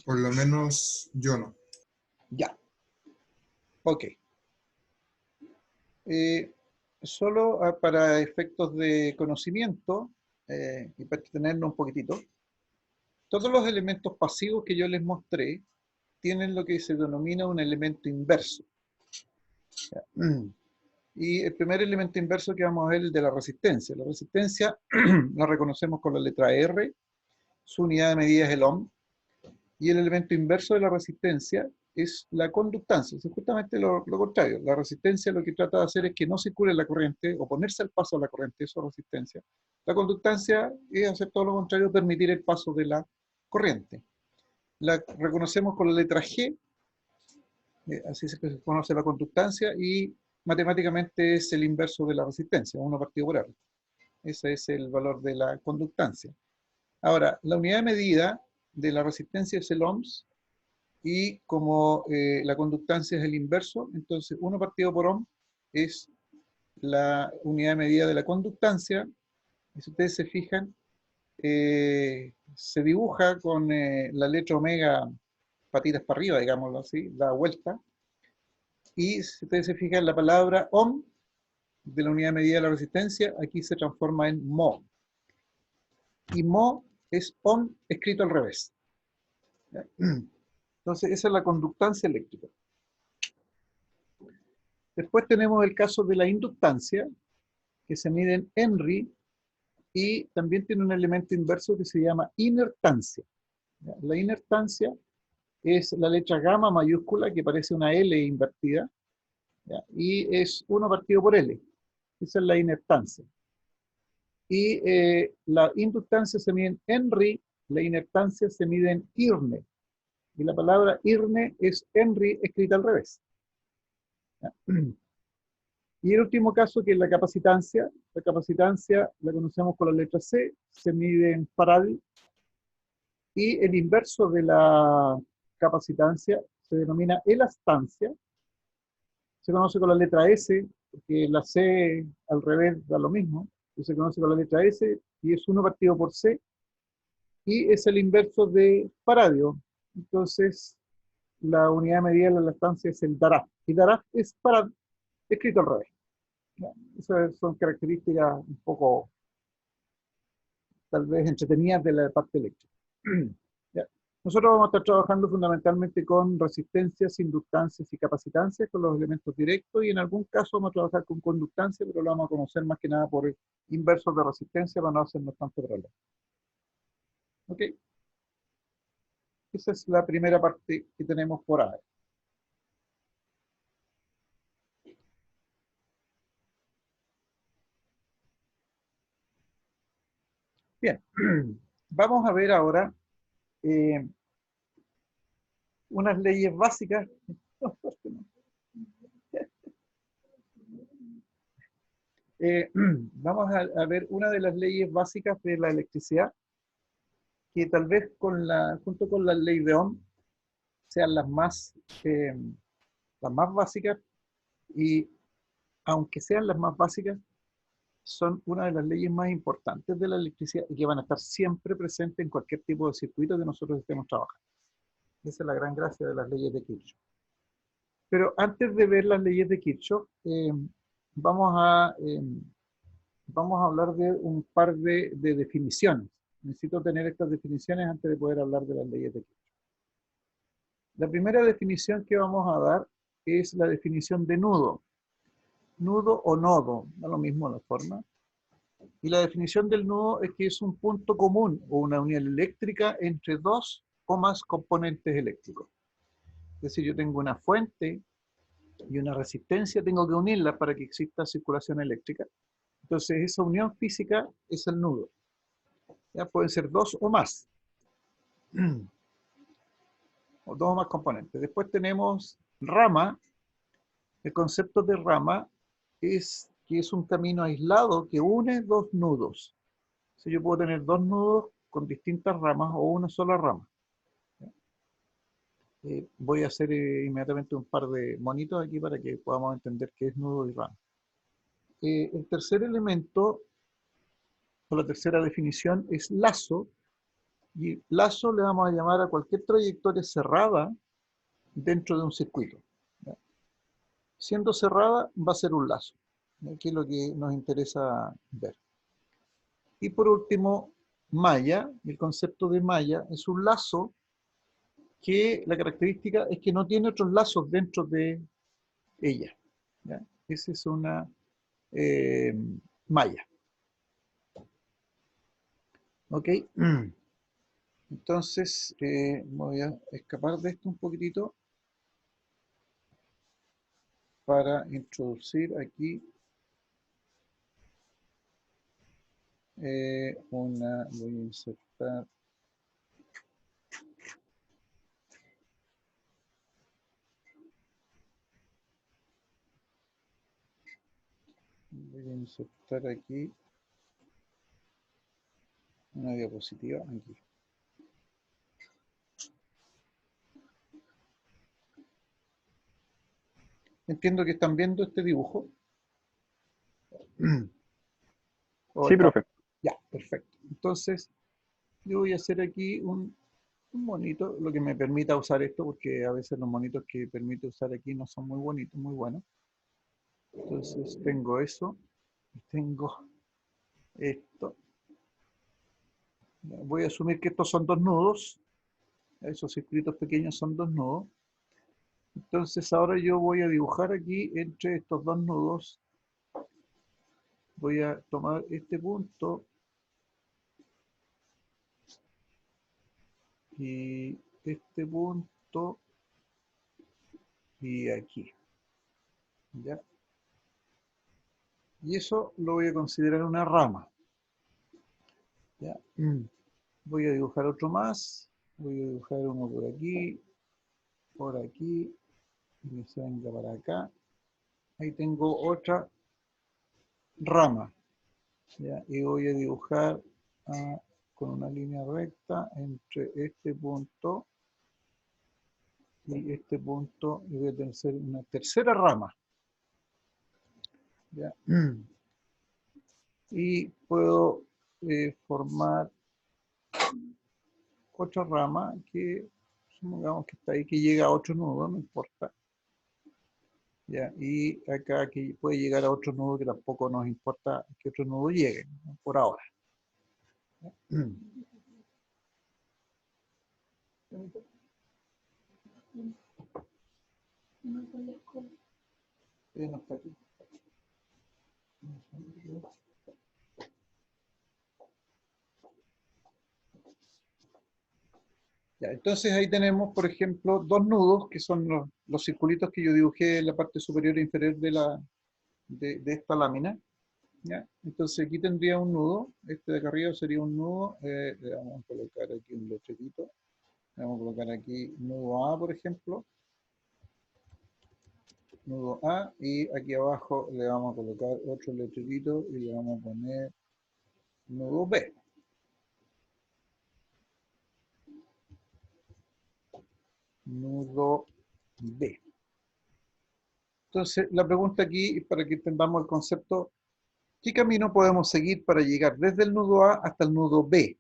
Por lo menos yo no. Ya. Ok. Solo para efectos de conocimiento y para tenerlo un poquitito, todos los elementos pasivos que yo les mostré tienen lo que se denomina un elemento inverso. ¿Ya? Y el primer elemento inverso que vamos a ver es el de la resistencia. La resistencia la reconocemos con la letra R, su unidad de medida es el ohm, y el elemento inverso de la resistencia es la conductancia. Es justamente lo contrario. La resistencia lo que trata de hacer es que no circule la corriente, oponerse al paso de la corriente, eso es resistencia. La conductancia es hacer todo lo contrario, permitir el paso de la corriente. La reconocemos con la letra G, así se conoce la conductancia, y matemáticamente es el inverso de la resistencia, 1 partido por R. Ese es el valor de la conductancia. Ahora, la unidad de medida de la resistencia es el ohms, y como la conductancia es el inverso, entonces 1 partido por ohm es la unidad de medida de la conductancia. Y si ustedes se fijan, se dibuja con la letra omega patitas para arriba, digámoslo así, da vuelta. Y si ustedes se fijan, la palabra ohm de la unidad de medida de la resistencia aquí se transforma en mho. Y mho es ohm escrito al revés. ¿Ya? Entonces, esa es la conductancia eléctrica. Después tenemos el caso de la inductancia, que se mide en Henry, y también tiene un elemento inverso que se llama inertancia. ¿Ya? La inertancia es la letra gamma mayúscula, que parece una L invertida, ¿ya? Y es 1 partido por L. Esa es la inertancia. Y la inductancia se mide en Henry, la inertancia se mide en Irne. Y la palabra Irne es Henry escrita al revés. ¿Ya? Y el último caso, que es la capacitancia. La capacitancia la conocemos con la letra C, se mide en Farad. Y el inverso de la capacitancia se denomina elastancia. Se conoce con la letra S, porque la C al revés da lo mismo. Se conoce con la letra S y es 1 partido por C. Y es el inverso de Faradio. Entonces, la unidad de medida de la elastancia es el Daraf. Y Daraf es Farad escrito al revés. ¿Ya? Esas son características un poco, tal vez, entretenidas de la parte eléctrica. ¿Ya? Nosotros vamos a estar trabajando fundamentalmente con resistencias, inductancias y capacitancias, con los elementos directos, y en algún caso vamos a trabajar con conductancia, pero lo vamos a conocer más que nada por inversos de resistencia para no hacernos tanto problema. ¿Ok? Esa es la primera parte que tenemos por ahí. Bien, vamos a ver ahora unas leyes básicas. Vamos a ver una de las leyes básicas de la electricidad, que tal vez junto con la ley de Ohm sean las más básicas, y aunque sean las más básicas, son una de las leyes más importantes de la electricidad y que van a estar siempre presentes en cualquier tipo de circuito que nosotros estemos trabajando. Esa es la gran gracia de las leyes de Kirchhoff. Pero antes de ver las leyes de Kirchhoff, vamos a hablar de un par de definiciones. Necesito tener estas definiciones antes de poder hablar de las leyes de Kirchhoff. La primera definición que vamos a dar es la definición de nudo. Nudo o nodo, da lo mismo la forma. Y la definición del nudo es que es un punto común o una unión eléctrica entre dos o más componentes eléctricos. Es decir, yo tengo una fuente y una resistencia, tengo que unirlas para que exista circulación eléctrica. Entonces, esa unión física es el nudo. Ya pueden ser dos o más. O dos o más componentes. Después tenemos rama. El concepto de rama es que es un camino aislado que une dos nudos. Si yo puedo tener dos nudos con distintas ramas o una sola rama. Voy a hacer inmediatamente un par de monitos aquí para que podamos entender qué es nudo y rama. El tercer elemento, o la tercera definición, es lazo. Y lazo le vamos a llamar a cualquier trayectoria cerrada dentro de un circuito. ¿Ya? Siendo cerrada, va a ser un lazo. Aquí es lo que nos interesa ver. Y por último, malla. El concepto de malla es un lazo que la característica es que no tiene otros lazos dentro de ella. ¿Ya? Esa es una malla. ¿Ok? Entonces, voy a escapar de esto un poquitito para introducir aquí voy a insertar aquí una diapositiva aquí. Entiendo que están viendo este dibujo. ¿O Sí, está? profe. Ya, perfecto. Entonces, yo voy a hacer aquí un monito, lo que me permita usar esto, porque a veces los monitos que permite usar aquí no son muy bonitos, muy buenos. Entonces, tengo eso, tengo esto. Voy a asumir que estos son dos nudos. Esos circuitos pequeños son dos nudos. Entonces, ahora yo voy a dibujar aquí entre estos dos nudos. Voy a tomar este punto y este punto y aquí. ¿Ya? Y eso lo voy a considerar una rama. ¿Ya? Voy a dibujar otro más. Voy a dibujar uno por aquí, y que se venga para acá. Ahí tengo otra rama. ¿Ya? Y voy a dibujar con una línea recta entre este punto y este punto, y voy a tener una tercera rama. ¿Ya? Y puedo formar otra rama que, supongamos que está ahí, que llega a otro nudo, no importa. ¿Ya? Y acá que puede llegar a otro nudo que tampoco nos importa que otro nudo llegue, ¿no? Por ahora. No está aquí. Ya, entonces ahí tenemos, por ejemplo, dos nudos, que son los circulitos que yo dibujé en la parte superior e inferior de esta lámina. ¿Ya? Entonces aquí tendría un nudo, este de acá arriba sería un nudo, le vamos a colocar aquí un letrerito, le vamos a colocar aquí nudo A, por ejemplo, nudo A, y aquí abajo le vamos a colocar otro letrerito y le vamos a poner nudo B. Nudo B. Entonces, la pregunta aquí, para que entendamos el concepto, ¿qué camino podemos seguir para llegar desde el nudo A hasta el nudo B?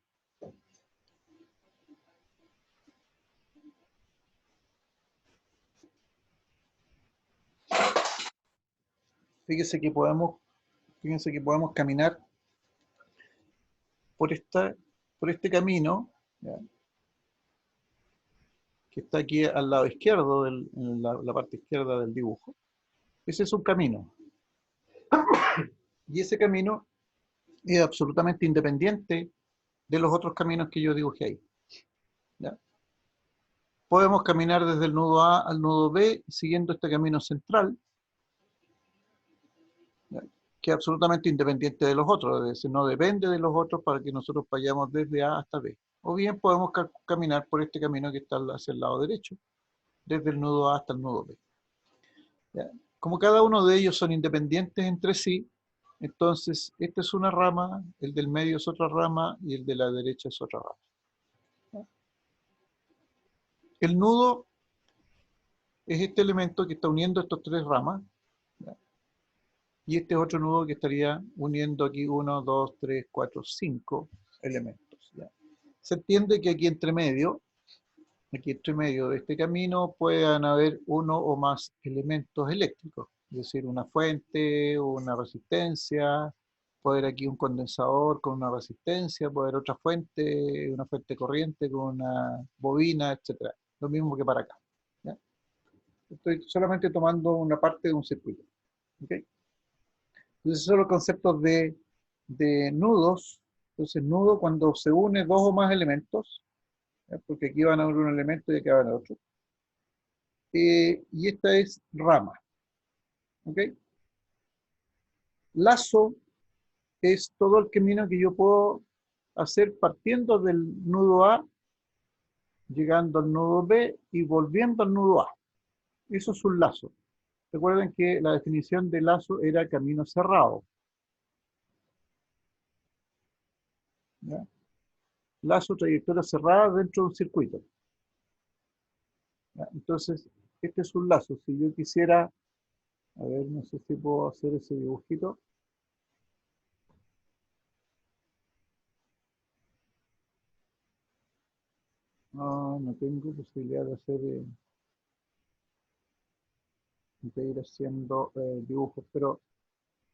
Fíjense que podemos caminar por este camino, ¿ya? Que está aquí al lado izquierdo, en la parte izquierda del dibujo. Ese es un camino. Y ese camino es absolutamente independiente de los otros caminos que yo dibujé ahí. ¿Ya? Podemos caminar desde el nudo A al nudo B siguiendo este camino central, ¿ya? Que es absolutamente independiente de los otros, es decir, no depende de los otros para que nosotros vayamos desde A hasta B. O bien podemos caminar por este camino que está hacia el lado derecho, desde el nudo A hasta el nudo B. ¿Ya? Como cada uno de ellos son independientes entre sí, entonces esta es una rama, el del medio es otra rama y el de la derecha es otra rama. ¿Ya? El nudo es este elemento que está uniendo estas tres ramas, ¿ya? Y este es otro nudo que estaría uniendo aquí 1, 2, 3, 4, 5 elementos. ¿Ya? Se entiende que aquí entre medio de este camino puedan haber uno o más elementos eléctricos, es decir, una fuente, una resistencia, puede haber aquí un condensador con una resistencia, puede haber otra fuente, una fuente corriente con una bobina, etc. Lo mismo que para acá. ¿Ya? Estoy solamente tomando una parte de un circuito. ¿Okay? Entonces, esos son los conceptos de nudos. Entonces, nudo cuando se une dos o más elementos, ¿ya? Porque aquí van a haber un elemento y aquí van a otro. Y esta es rama. ¿Ok? Lazo es todo el camino que yo puedo hacer partiendo del nudo A, llegando al nudo B y volviendo al nudo A. Eso es un lazo. Recuerden que la definición de lazo era camino cerrado. ¿Ya? Lazo, trayectoria cerrada dentro de un circuito. ¿Ya? Entonces, este es un lazo. Si yo quisiera A ver, no sé si puedo hacer ese dibujito. No, no tengo posibilidad de hacer, de ir haciendo dibujos, pero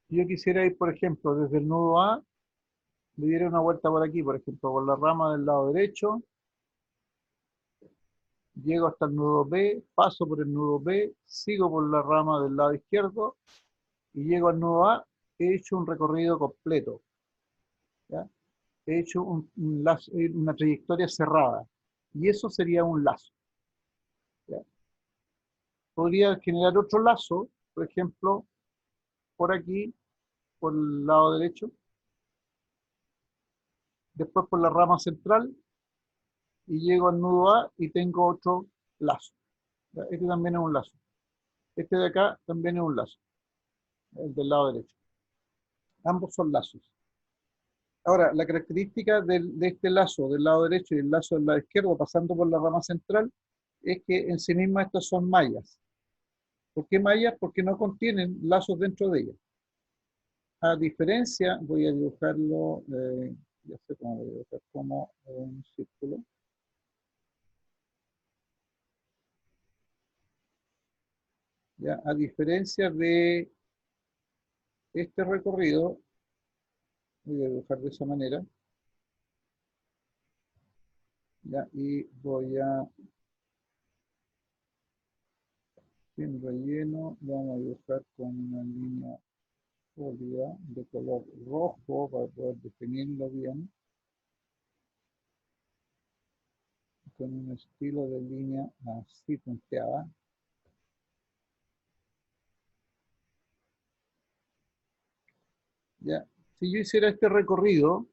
si yo quisiera ir, por ejemplo, desde el nudo A, le diera una vuelta por aquí, por ejemplo, por la rama del lado derecho, llego hasta el nudo B, paso por el nudo B, sigo por la rama del lado izquierdo y llego al nudo A, he hecho un recorrido completo, ¿ya? He hecho una trayectoria cerrada y eso sería un lazo, ¿ya? Podría generar otro lazo, por ejemplo, por aquí, por el lado derecho, después por la rama central y llego al nudo A y tengo otro lazo, ¿ya? Este también es un lazo. Este de acá también es un lazo, el del lado derecho. Ambos son lazos. Ahora, la característica de este lazo del lado derecho y el lazo del lado izquierdo, pasando por la rama central, es que en sí mismas estas son mallas. ¿Por qué mallas? Porque no contienen lazos dentro de ellas. A diferencia, voy a dibujarlo, ya sé cómo voy a dibujar, como un círculo. Ya, a diferencia de este recorrido, voy a dibujar de esa manera. Ya, y voy a, sin relleno, vamos a dibujar con una línea sólida de color rojo para poder definirlo bien, con un estilo de línea así punteada. Ya, si yo hiciera este recorrido,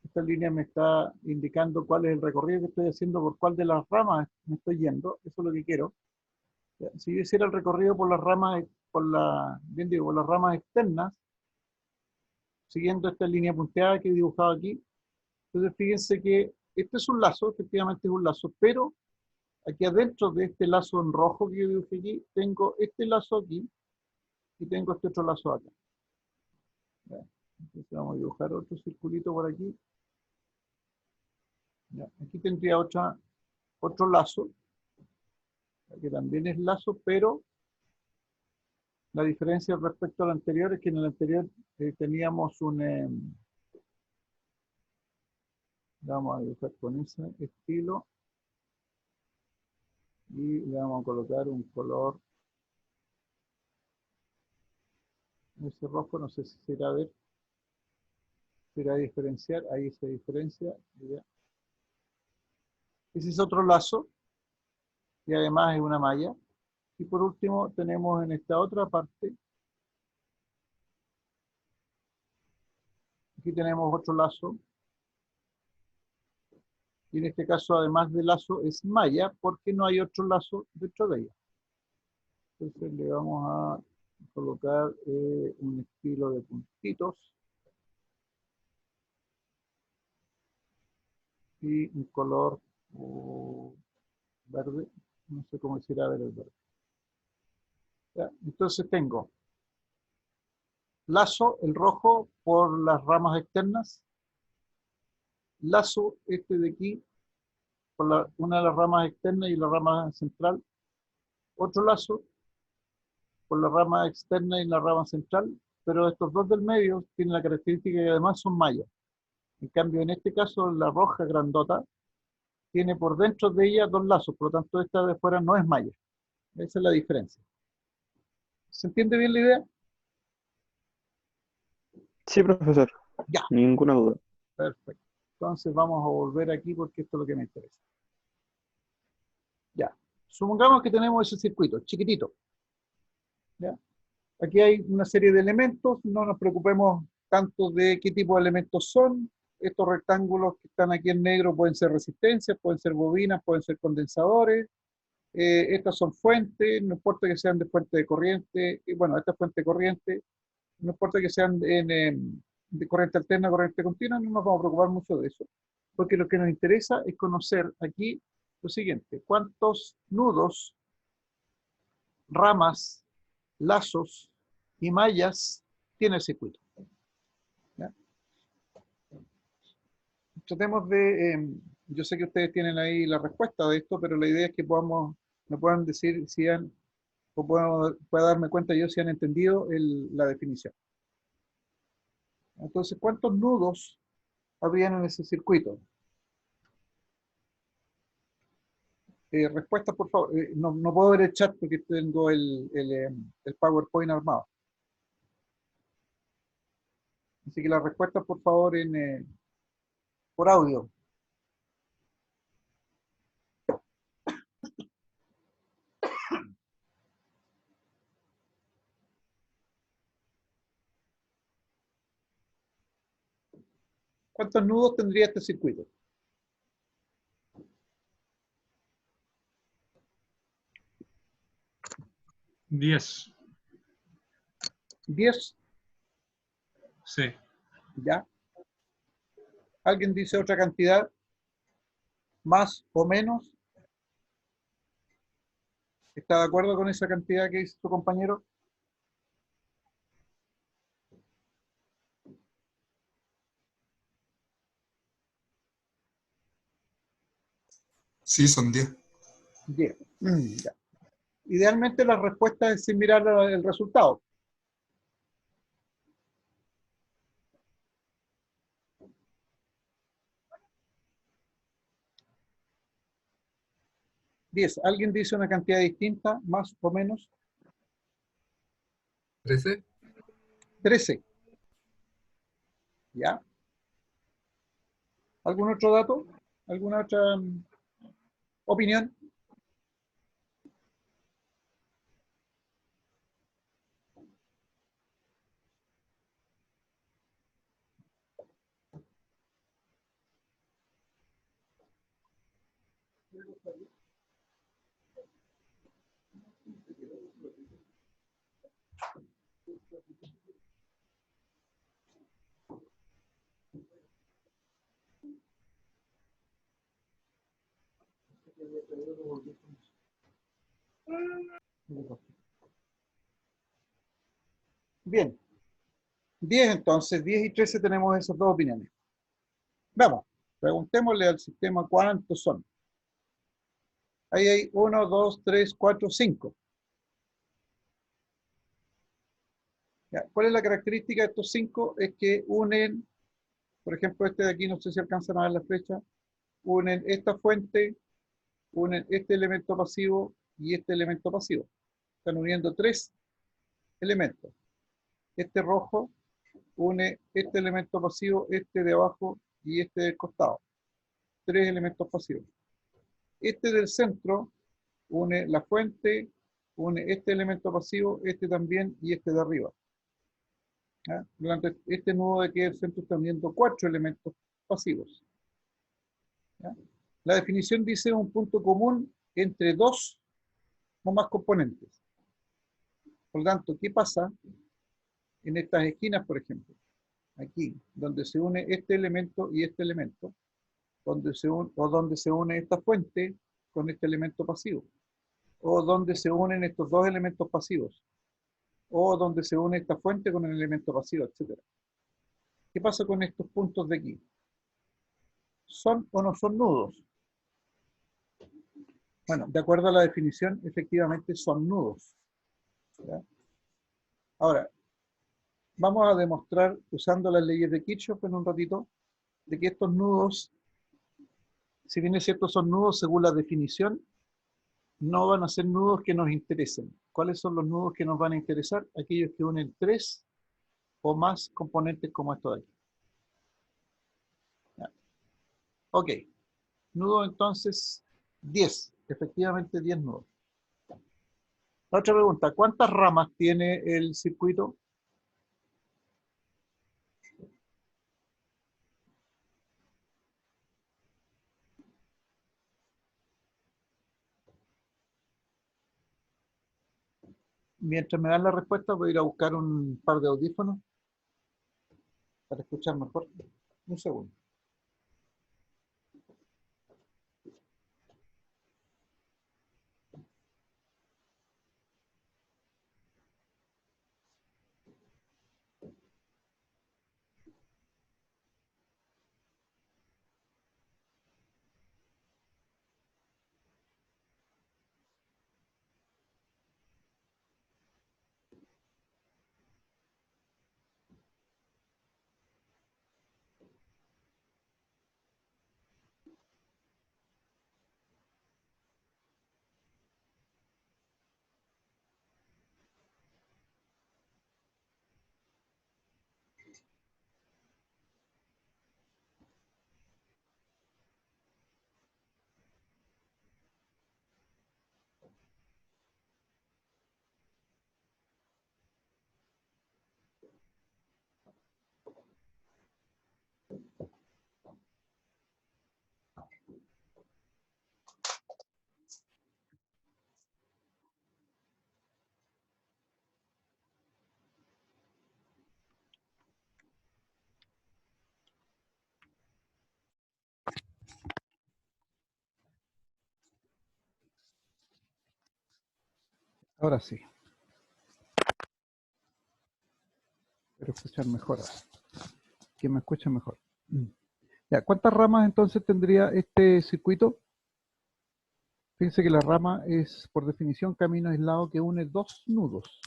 esta línea me está indicando cuál es el recorrido que estoy haciendo, por cuál de las ramas me estoy yendo, eso es lo que quiero. Ya, si yo hiciera el recorrido por las ramas, bien digo, por las ramas externas, siguiendo esta línea punteada que he dibujado aquí, entonces fíjense que este es un lazo, efectivamente es un lazo, pero aquí adentro de este lazo en rojo que yo dibujé aquí, tengo este lazo aquí y tengo este otro lazo acá. Ya, entonces vamos a dibujar otro circulito por aquí. Ya, aquí tendría otro lazo, que también es lazo, pero la diferencia respecto al anterior es que en el anterior teníamos vamos a dibujar con ese estilo y le vamos a colocar un color, ese rojo, no sé si se irá a ver, se irá a diferenciar, ahí se diferencia. Ya. Ese es otro lazo y además es una malla. Y por último tenemos en esta otra parte, aquí tenemos otro lazo, y en este caso además de lazo es malla porque no hay otro lazo dentro de ella. Entonces le vamos a colocar un estilo de puntitos y un color verde, no sé cómo se irá a ver el verde. Ya, entonces tengo lazo, el rojo, por las ramas externas, lazo este de aquí, por una de las ramas externas y la rama central, otro lazo por la rama externa y la rama central, pero estos dos del medio tienen la característica que además son mallas. En cambio, en este caso, la roja grandota tiene por dentro de ella dos lazos, por lo tanto esta de fuera no es malla. Esa es la diferencia. ¿Se entiende bien la idea? Sí, profesor, Ya, ninguna duda. perfecto. Entonces vamos a volver aquí porque esto es lo que me interesa. Ya, supongamos que tenemos ese circuito, chiquitito. ¿Ya? Aquí hay una serie de elementos, no nos preocupemos tanto de qué tipo de elementos son. Estos rectángulos que están aquí en negro pueden ser resistencias, pueden ser bobinas, pueden ser condensadores. Estas son fuentes, no importa que sean de fuente de corriente, y bueno, esta es fuente de corriente, no importa que sean de corriente alterna, corriente continua, no nos vamos a preocupar mucho de eso, porque lo que nos interesa es conocer aquí lo siguiente: cuántos nudos ramas, lazos y mallas tiene el circuito. ¿Ya? Tratemos de, yo sé que ustedes tienen ahí la respuesta de esto, pero la idea es que me puedan decir si han, o pueda darme cuenta yo si han entendido la definición. Entonces, ¿cuántos nudos habrían en ese circuito? Respuestas, por favor. No puedo ver el chat porque tengo el PowerPoint armado. Así que las respuestas, por favor, por audio. ¿Cuántos nudos tendría este circuito? 10. 10, Sí. ¿ya? ¿Alguien dice otra cantidad? ¿Más o menos? ¿Está de acuerdo con esa cantidad que dice tu compañero? Sí, son 10. 10. Ya. Idealmente la respuesta es sin mirar el resultado. ¿Alguien dice una cantidad distinta, más o menos? 13. 13. ¿Ya? ¿Algún otro dato? ¿Alguna otra opinión? Bien. 10 entonces, 10 y 13 tenemos esas dos opiniones. Vamos, preguntémosle al sistema cuántos son. Ahí hay 1, 2, 3, 4, 5. ¿Cuál es la característica de estos 5? Es que unen, por ejemplo, este de aquí, no sé si alcanzan a ver la flecha, unen esta fuente, unen este elemento pasivo y este elemento pasivo. Están uniendo 3 elementos. Este rojo une este elemento pasivo, este de abajo y este del costado. 3 elementos pasivos. Este del centro une la fuente, une este elemento pasivo, este también y este de arriba. ¿Ya? Durante este nudo de aquí del centro están uniendo 4 elementos pasivos. ¿Ya? La definición dice un punto común entre 2 o más componentes. Por lo tanto, ¿qué pasa en estas esquinas, por ejemplo? Aquí, donde se une este elemento y este elemento, donde se une esta fuente con este elemento pasivo, o donde se unen estos dos elementos pasivos, o donde se une esta fuente con el elemento pasivo, etc. ¿Qué pasa con estos puntos de aquí? ¿Son o no son nudos? Bueno, de acuerdo a la definición, efectivamente son nudos. ¿Ya? Ahora, vamos a demostrar, usando las leyes de Kirchhoff en un ratito, de que estos nudos, si bien es cierto son nudos según la definición, no van a ser nudos que nos interesen. ¿Cuáles son los nudos que nos van a interesar? Aquellos que unen 3 o más componentes como estos de aquí. ¿Ya? Ok. Nudo entonces 10. Efectivamente 10 nudos. La otra pregunta, ¿cuántas ramas tiene el circuito? Mientras me dan la respuesta, voy a ir a buscar un par de audífonos para escuchar mejor. Un segundo. Ahora sí. Espero escuchar mejor. Que me escuchen mejor. Ya, ¿cuántas ramas entonces tendría este circuito? Fíjense que la rama es, por definición, camino aislado que une dos nudos.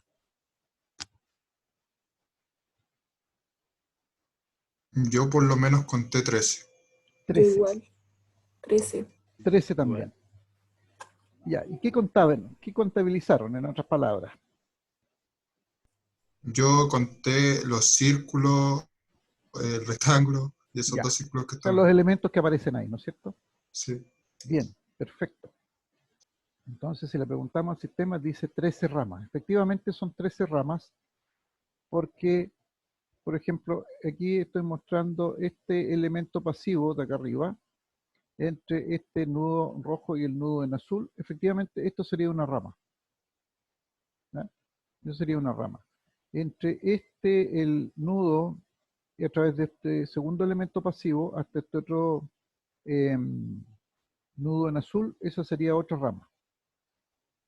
Yo por lo menos conté 13. Yo 13. igual. 13. 13 también. Ya, ¿y qué contaban? ¿Qué contabilizaron, en otras palabras? Yo conté los círculos, el rectángulo y esos Ya. dos círculos que O sea, los estaban. elementos que aparecen ahí, ¿no es cierto? Sí. Bien, perfecto. Entonces, si le preguntamos al sistema, dice 13 ramas. Efectivamente son 13 ramas porque, por ejemplo, aquí estoy mostrando este elemento pasivo de acá arriba, entre este nudo rojo y el nudo en azul. Efectivamente, esto sería una rama. ¿Ya? Eso sería una rama. Entre el nudo, y a través de este segundo elemento pasivo, hasta este otro nudo en azul, esa sería otra rama.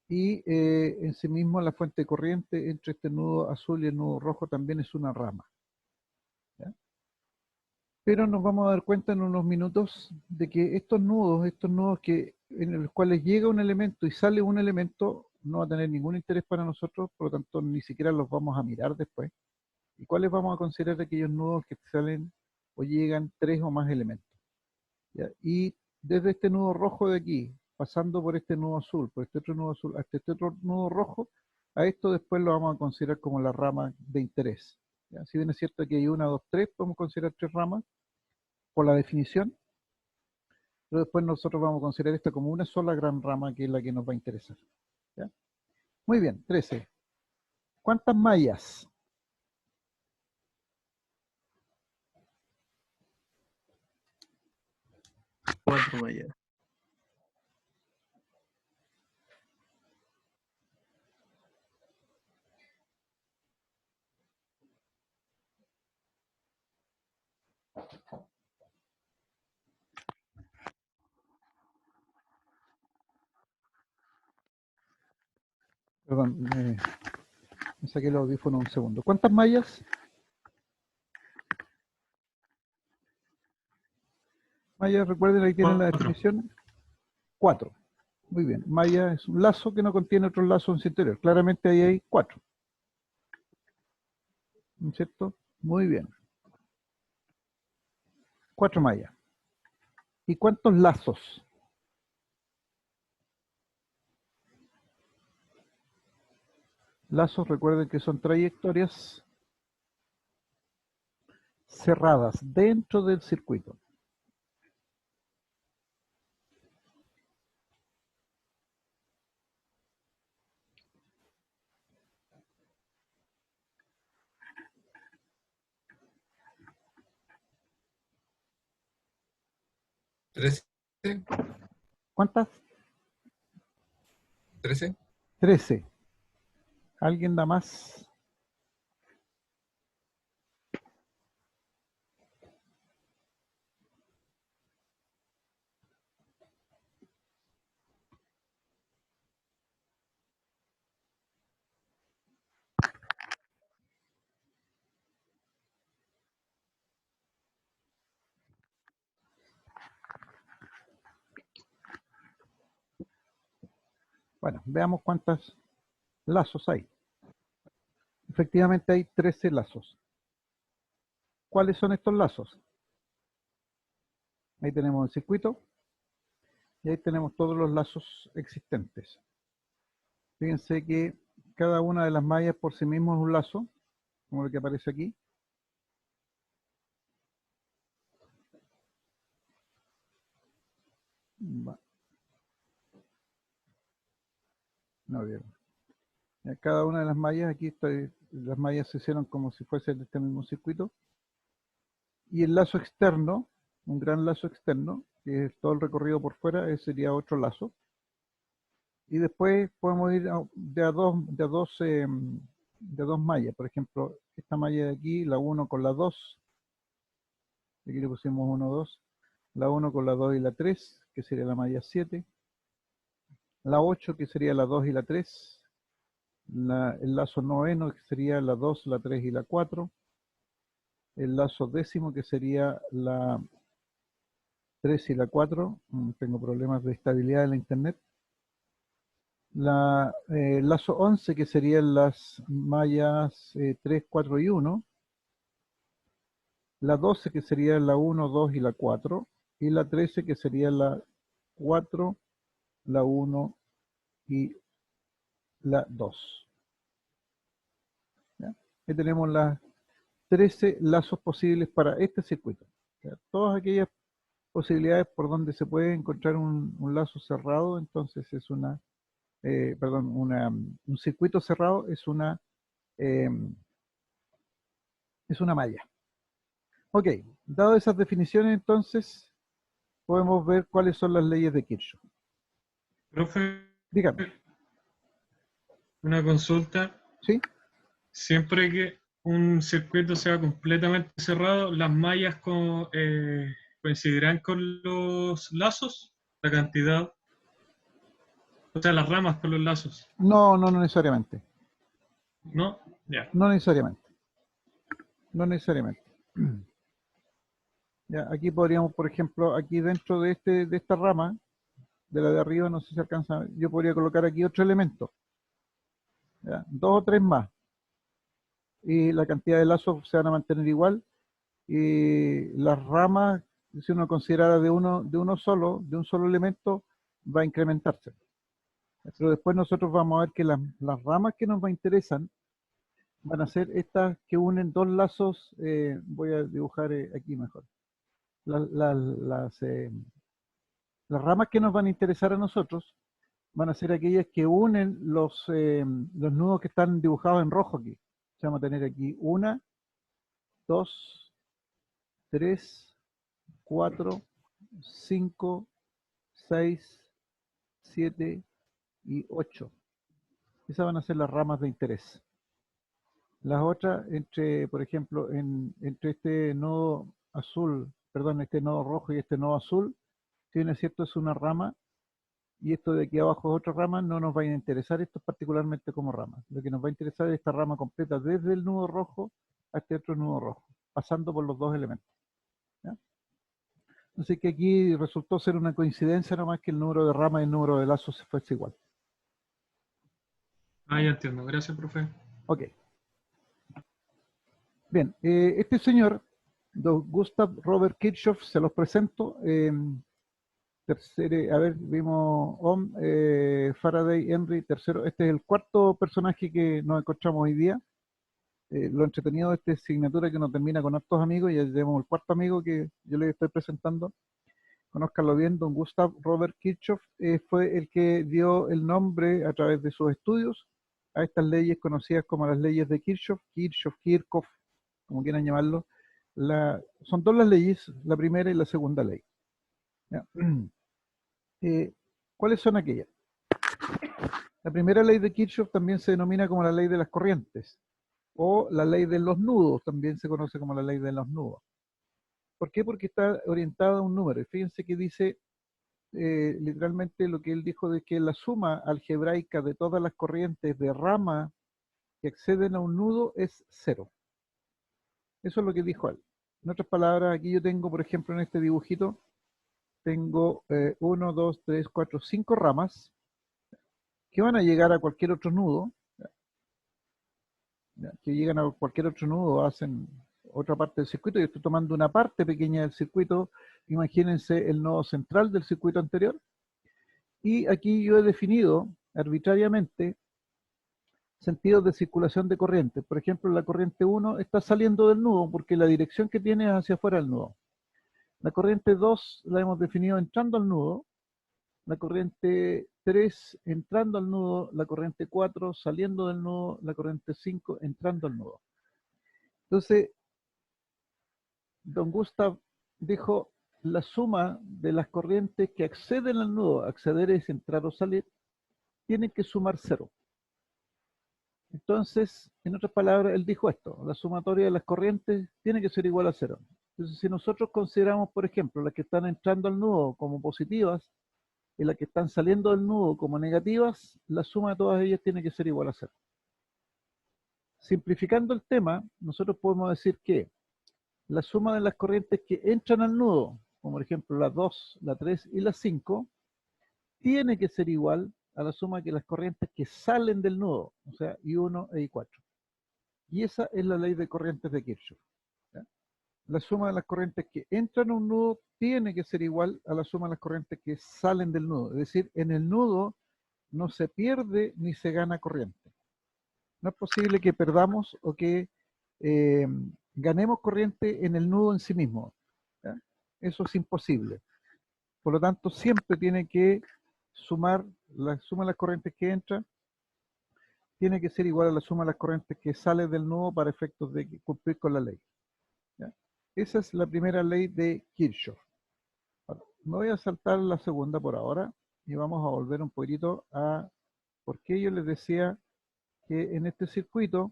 Y en sí mismo la fuente de corriente entre este nudo azul y el nudo rojo también es una rama. ¿Ya? Pero nos vamos a dar cuenta en unos minutos de que estos nudos que, en los cuales llega un elemento y sale un elemento, no va a tener ningún interés para nosotros, por lo tanto ni siquiera los vamos a mirar después. ¿Y cuáles vamos a considerar aquellos nudos que salen o llegan 3 o más elementos? ¿Ya? Y desde este nudo rojo de aquí, pasando por este nudo azul, por este otro nudo azul, hasta este otro nudo rojo, a esto después lo vamos a considerar como la rama de interés. ¿Ya? Si bien es cierto que hay 1, 2, 3, podemos considerar 3 ramas por la definición, pero después nosotros vamos a considerar esta como una sola gran rama que es la que nos va a interesar. ¿Ya? Muy bien, 13. ¿Cuántas mallas? Cuatro mallas. Perdón, me saqué el audífono un segundo. ¿Cuántas mallas? Mallas, recuerden, ahí tienen la 4. definición. 4. Muy bien. Malla es un lazo que no contiene otro lazo en su interior. Claramente ahí hay 4. ¿No es cierto? Muy bien. 4 mallas. ¿Y cuántos lazos? Lazos, recuerden que son trayectorias cerradas dentro del circuito. ¿Cuántas? 13. 13. ¿Alguien da más? Bueno, veamos cuántos lazos hay. Efectivamente hay 13 lazos. ¿Cuáles son estos lazos? Ahí tenemos el circuito y ahí tenemos todos los lazos existentes. Fíjense que cada una de las mallas por sí mismo es un lazo, como el que aparece aquí. No vieron. Cada una de las mallas, aquí las mallas se hicieron como si fuese de este mismo circuito. Y el lazo externo, un gran lazo externo, que es todo el recorrido por fuera, ese sería otro lazo. Y después podemos ir de a dos mallas. Por ejemplo, esta malla de aquí, la 1 con la 2. Aquí le pusimos 1, 2. La 1 con la 2 y la 3, que sería la malla 7. La 8, que sería la 2 y la 3. el lazo noveno, que sería la 2, la 3 y la 4, el lazo décimo, que sería la 3 y la 4, tengo problemas de estabilidad en la internet, el lazo 11, que serían las mallas 3, 4 y 1, la 12, que sería la 1, 2 y la 4, y la 13, que sería la 4, la 1 y la 2. ¿Ya? Aquí tenemos las 13 lazos posibles para este circuito. ¿Ya? Todas aquellas posibilidades por donde se puede encontrar un lazo cerrado, entonces es un circuito cerrado es una malla. Ok, dado esas definiciones, entonces podemos ver cuáles son las leyes de Kirchhoff. Profe, Dígame. una consulta. ¿Sí? Siempre que un circuito sea completamente cerrado, las mallas coincidirán con los lazos, la cantidad, o sea, las ramas con los lazos, No, no necesariamente. ¿no? Ya. No necesariamente. No necesariamente. Ya, aquí podríamos, por ejemplo, aquí dentro de esta rama, de la de arriba, no sé si alcanza, yo podría colocar aquí otro elemento. ¿Ya? 2 o 3 más. Y la cantidad de lazos se van a mantener igual. Y las ramas, si uno considera de un solo elemento, va a incrementarse. Pero después nosotros vamos a ver que las ramas que nos interesan van a ser estas que unen dos lazos. Voy a dibujar aquí mejor. Las ramas que nos van a interesar a nosotros van a ser aquellas que unen los nudos que están dibujados en rojo aquí. O sea, vamos a tener aquí 1, 2, 3, 4, 5, 6, 7 y 8. Esas van a ser las ramas de interés. Las otras, por ejemplo, entre este nodo azul, perdón, este nodo rojo y este nodo azul, si bien es cierto, es una rama, y esto de aquí abajo es otra rama, no nos va a interesar esto particularmente como rama. Lo que nos va a interesar es esta rama completa, desde el nudo rojo a este otro nudo rojo, pasando por los dos elementos. ¿Ya? Así que aquí resultó ser una coincidencia nomás que el número de ramas y el número de lazos fuese igual. Ah, ya entiendo. Gracias, profe. Ok. Bien, este señor, don Gustav Robert Kirchhoff, se los presento. A ver, vimos Ohm, Faraday, Henry, tercero. Este es el cuarto personaje que nos encontramos hoy día. Lo entretenido de esta asignatura que nos termina con hartos amigos, y ya tenemos el cuarto amigo que yo les estoy presentando. Conózcanlo bien, don Gustav Robert Kirchhoff fue el que dio el nombre a través de sus estudios a estas leyes conocidas como las leyes de Kirchhoff, Kirchhoff, como quieran llamarlo. Son dos las leyes, la primera y la segunda ley. ¿Ya? ¿Cuáles son aquellas? La primera ley de Kirchhoff también se denomina como la ley de las corrientes, o la ley de los nudos, también se conoce como la ley de los nudos. ¿Por qué? Porque está orientada a un número. Y fíjense que dice literalmente lo que él dijo de que la suma algebraica de todas las corrientes de rama que acceden a un nudo es 0. Eso es lo que dijo él. En otras palabras, aquí yo tengo, por ejemplo, en este dibujito, tengo 1, 2, 3, 4, 5 ramas que van a llegar a cualquier otro nudo, que llegan a cualquier otro nudo, hacen otra parte del circuito. Yo estoy tomando una parte pequeña del circuito. Imagínense el nodo central del circuito anterior. Y aquí yo he definido arbitrariamente sentidos de circulación de corriente. Por ejemplo, la corriente 1 está saliendo del nudo porque la dirección que tiene es hacia afuera del nudo. La corriente 2 la hemos definido entrando al nudo. La corriente 3 entrando al nudo. La corriente 4 saliendo del nudo. La corriente 5 entrando al nudo. Entonces, don Gustav dijo, la suma de las corrientes que acceden al nudo, acceder es entrar o salir, tiene que sumar 0. Entonces, en otras palabras, él dijo esto, la sumatoria de las corrientes tiene que ser igual a 0. Entonces, si nosotros consideramos, por ejemplo, las que están entrando al nudo como positivas y las que están saliendo del nudo como negativas, la suma de todas ellas tiene que ser igual a 0. simplificando el tema, nosotros podemos decir que la suma de las corrientes que entran al nudo, como por ejemplo la 2, la 3 y la 5, tiene que ser igual a la suma de las corrientes que salen del nudo, o sea, I1 e I4. Y esa es la ley de corrientes de Kirchhoff. ¿Ya? La suma de las corrientes que entran a un nudo tiene que ser igual a la suma de las corrientes que salen del nudo. Es decir, en el nudo no se pierde ni se gana corriente. No es posible que perdamos o que ganemos corriente en el nudo en sí mismo. ¿Ya? Eso es imposible. Por lo tanto, siempre tiene que sumar la suma de las corrientes que entran, tiene que ser igual a la suma de las corrientes que salen del nudo para efectos de cumplir con la ley. ¿Ya? Esa es la primera ley de Kirchhoff. Ahora, me voy a saltar la segunda por ahora y vamos a volver un poquito a por qué yo les decía que en este circuito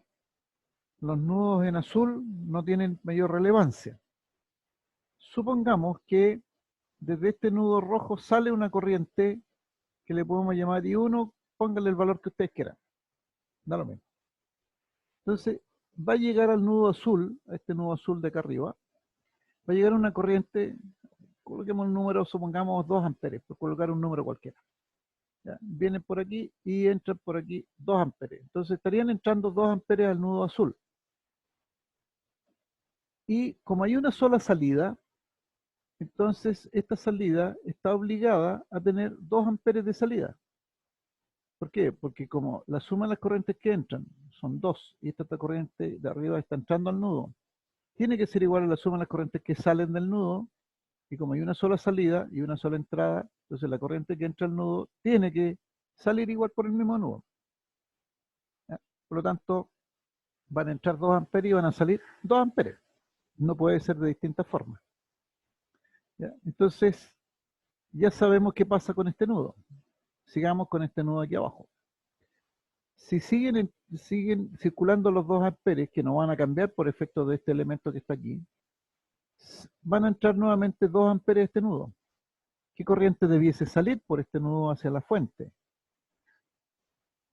los nudos en azul no tienen mayor relevancia. Supongamos que desde este nudo rojo sale una corriente que le podemos llamar I1, pónganle el valor que ustedes quieran. Da lo mismo. Entonces, va a llegar al nudo azul, a este nudo azul de acá arriba, va a llegar una corriente, coloquemos un número, supongamos 2 amperes, por colocar un número cualquiera. ¿Ya? Vienen por aquí y entran por aquí 2 amperes. Entonces estarían entrando 2 amperes al nudo azul. Y como hay una sola salida, entonces esta salida está obligada a tener 2 amperes de salida. ¿Por qué? Porque como la suma de las corrientes que entran son 2 y esta corriente de arriba está entrando al nudo, tiene que ser igual a la suma de las corrientes que salen del nudo, y como hay una sola salida y una sola entrada, entonces la corriente que entra al nudo tiene que salir igual por el mismo nudo. ¿Ya? Por lo tanto, van a entrar 2 amperes y van a salir 2 amperes. No puede ser de distintas formas. ¿Ya? Entonces, ya sabemos qué pasa con este nudo. Sigamos con este nudo aquí abajo. Si siguen circulando los 2 amperes, que no van a cambiar por efecto de este elemento que está aquí, van a entrar nuevamente 2 amperes de este nudo. ¿Qué corriente debiese salir por este nudo hacia la fuente?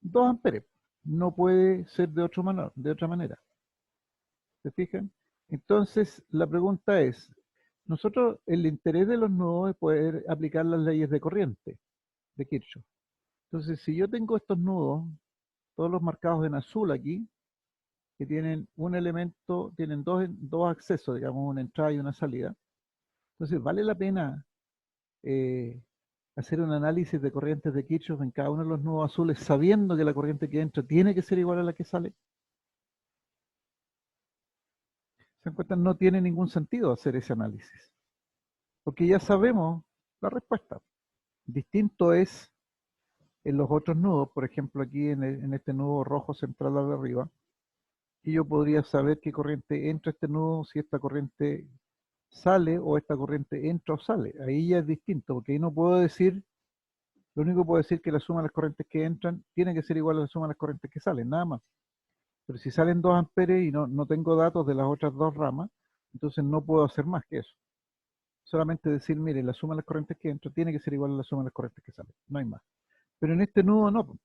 2 amperes. No puede ser de otra manera. ¿Se fijan? Entonces, la pregunta es, nosotros, el interés de los nudos es poder aplicar las leyes de corriente de Kirchhoff. Entonces, si yo tengo estos nudos, todos los marcados en azul aquí, que tienen un elemento, tienen dos accesos, digamos, una entrada y una salida. Entonces, ¿vale la pena hacer un análisis de corrientes de Kirchhoff en cada uno de los nudos azules, sabiendo que la corriente que entra tiene que ser igual a la que sale? ¿Se dan cuenta? No tiene ningún sentido hacer ese análisis, porque ya sabemos la respuesta. Distinto es en los otros nudos, por ejemplo aquí en este nudo rojo central de arriba, y yo podría saber qué corriente entra a este nudo, si esta corriente sale o esta corriente entra o sale. Ahí ya es distinto, porque ahí no puedo decir, lo único que puedo decir es que la suma de las corrientes que entran tiene que ser igual a la suma de las corrientes que salen, nada más. Pero si salen 2 amperes y no tengo datos de las otras 2 ramas, entonces no puedo hacer más que eso. Solamente decir, mire, la suma de las corrientes que entran tiene que ser igual a la suma de las corrientes que salen, no hay más. Pero en este nudo no.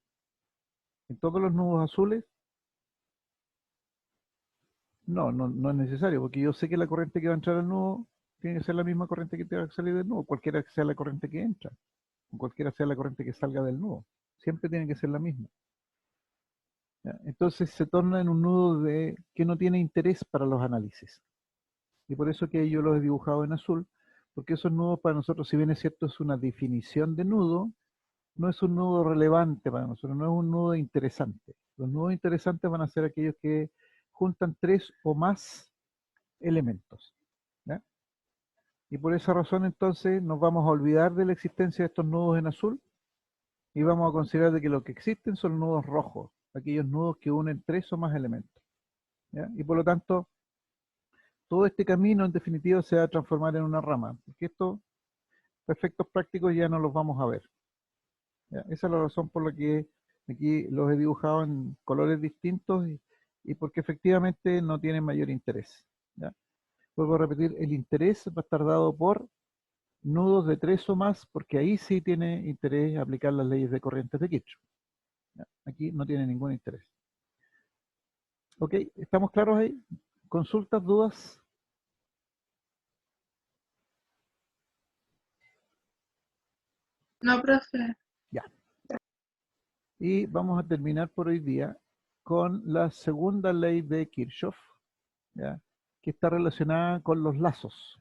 En todos los nudos azules, no es necesario, porque yo sé que la corriente que va a entrar al nudo tiene que ser la misma corriente que te va a salir del nudo, cualquiera que sea la corriente que entra, o cualquiera sea la corriente que salga del nudo. Siempre tiene que ser la misma. ¿Ya? Entonces se torna en un nudo que no tiene interés para los análisis. Y por eso que yo los he dibujado en azul, porque esos nudos para nosotros, si bien es cierto, es una definición de nudo, no es un nudo relevante para nosotros, no es un nudo interesante. Los nudos interesantes van a ser aquellos que juntan 3 o más elementos. ¿Ya? Y por esa razón entonces nos vamos a olvidar de la existencia de estos nudos en azul y vamos a considerar de que lo que existen son nudos rojos, aquellos nudos que unen 3 o más elementos. ¿Ya? Y por lo tanto, todo este camino en definitiva se va a transformar en una rama, porque estos efectos prácticos ya no los vamos a ver. ¿Ya? Esa es la razón por la que aquí los he dibujado en colores distintos y porque efectivamente no tienen mayor interés. ¿Ya? Vuelvo a repetir, el interés va a estar dado por nudos de 3 o más, porque ahí sí tiene interés aplicar las leyes de corrientes de Kirchhoff. ¿Ya? Aquí no tiene ningún interés. ¿Ok? ¿Estamos claros ahí? ¿Consultas, dudas? No, profe. Y vamos a terminar por hoy día con la segunda ley de Kirchhoff, ¿ya? Que está relacionada con los lazos.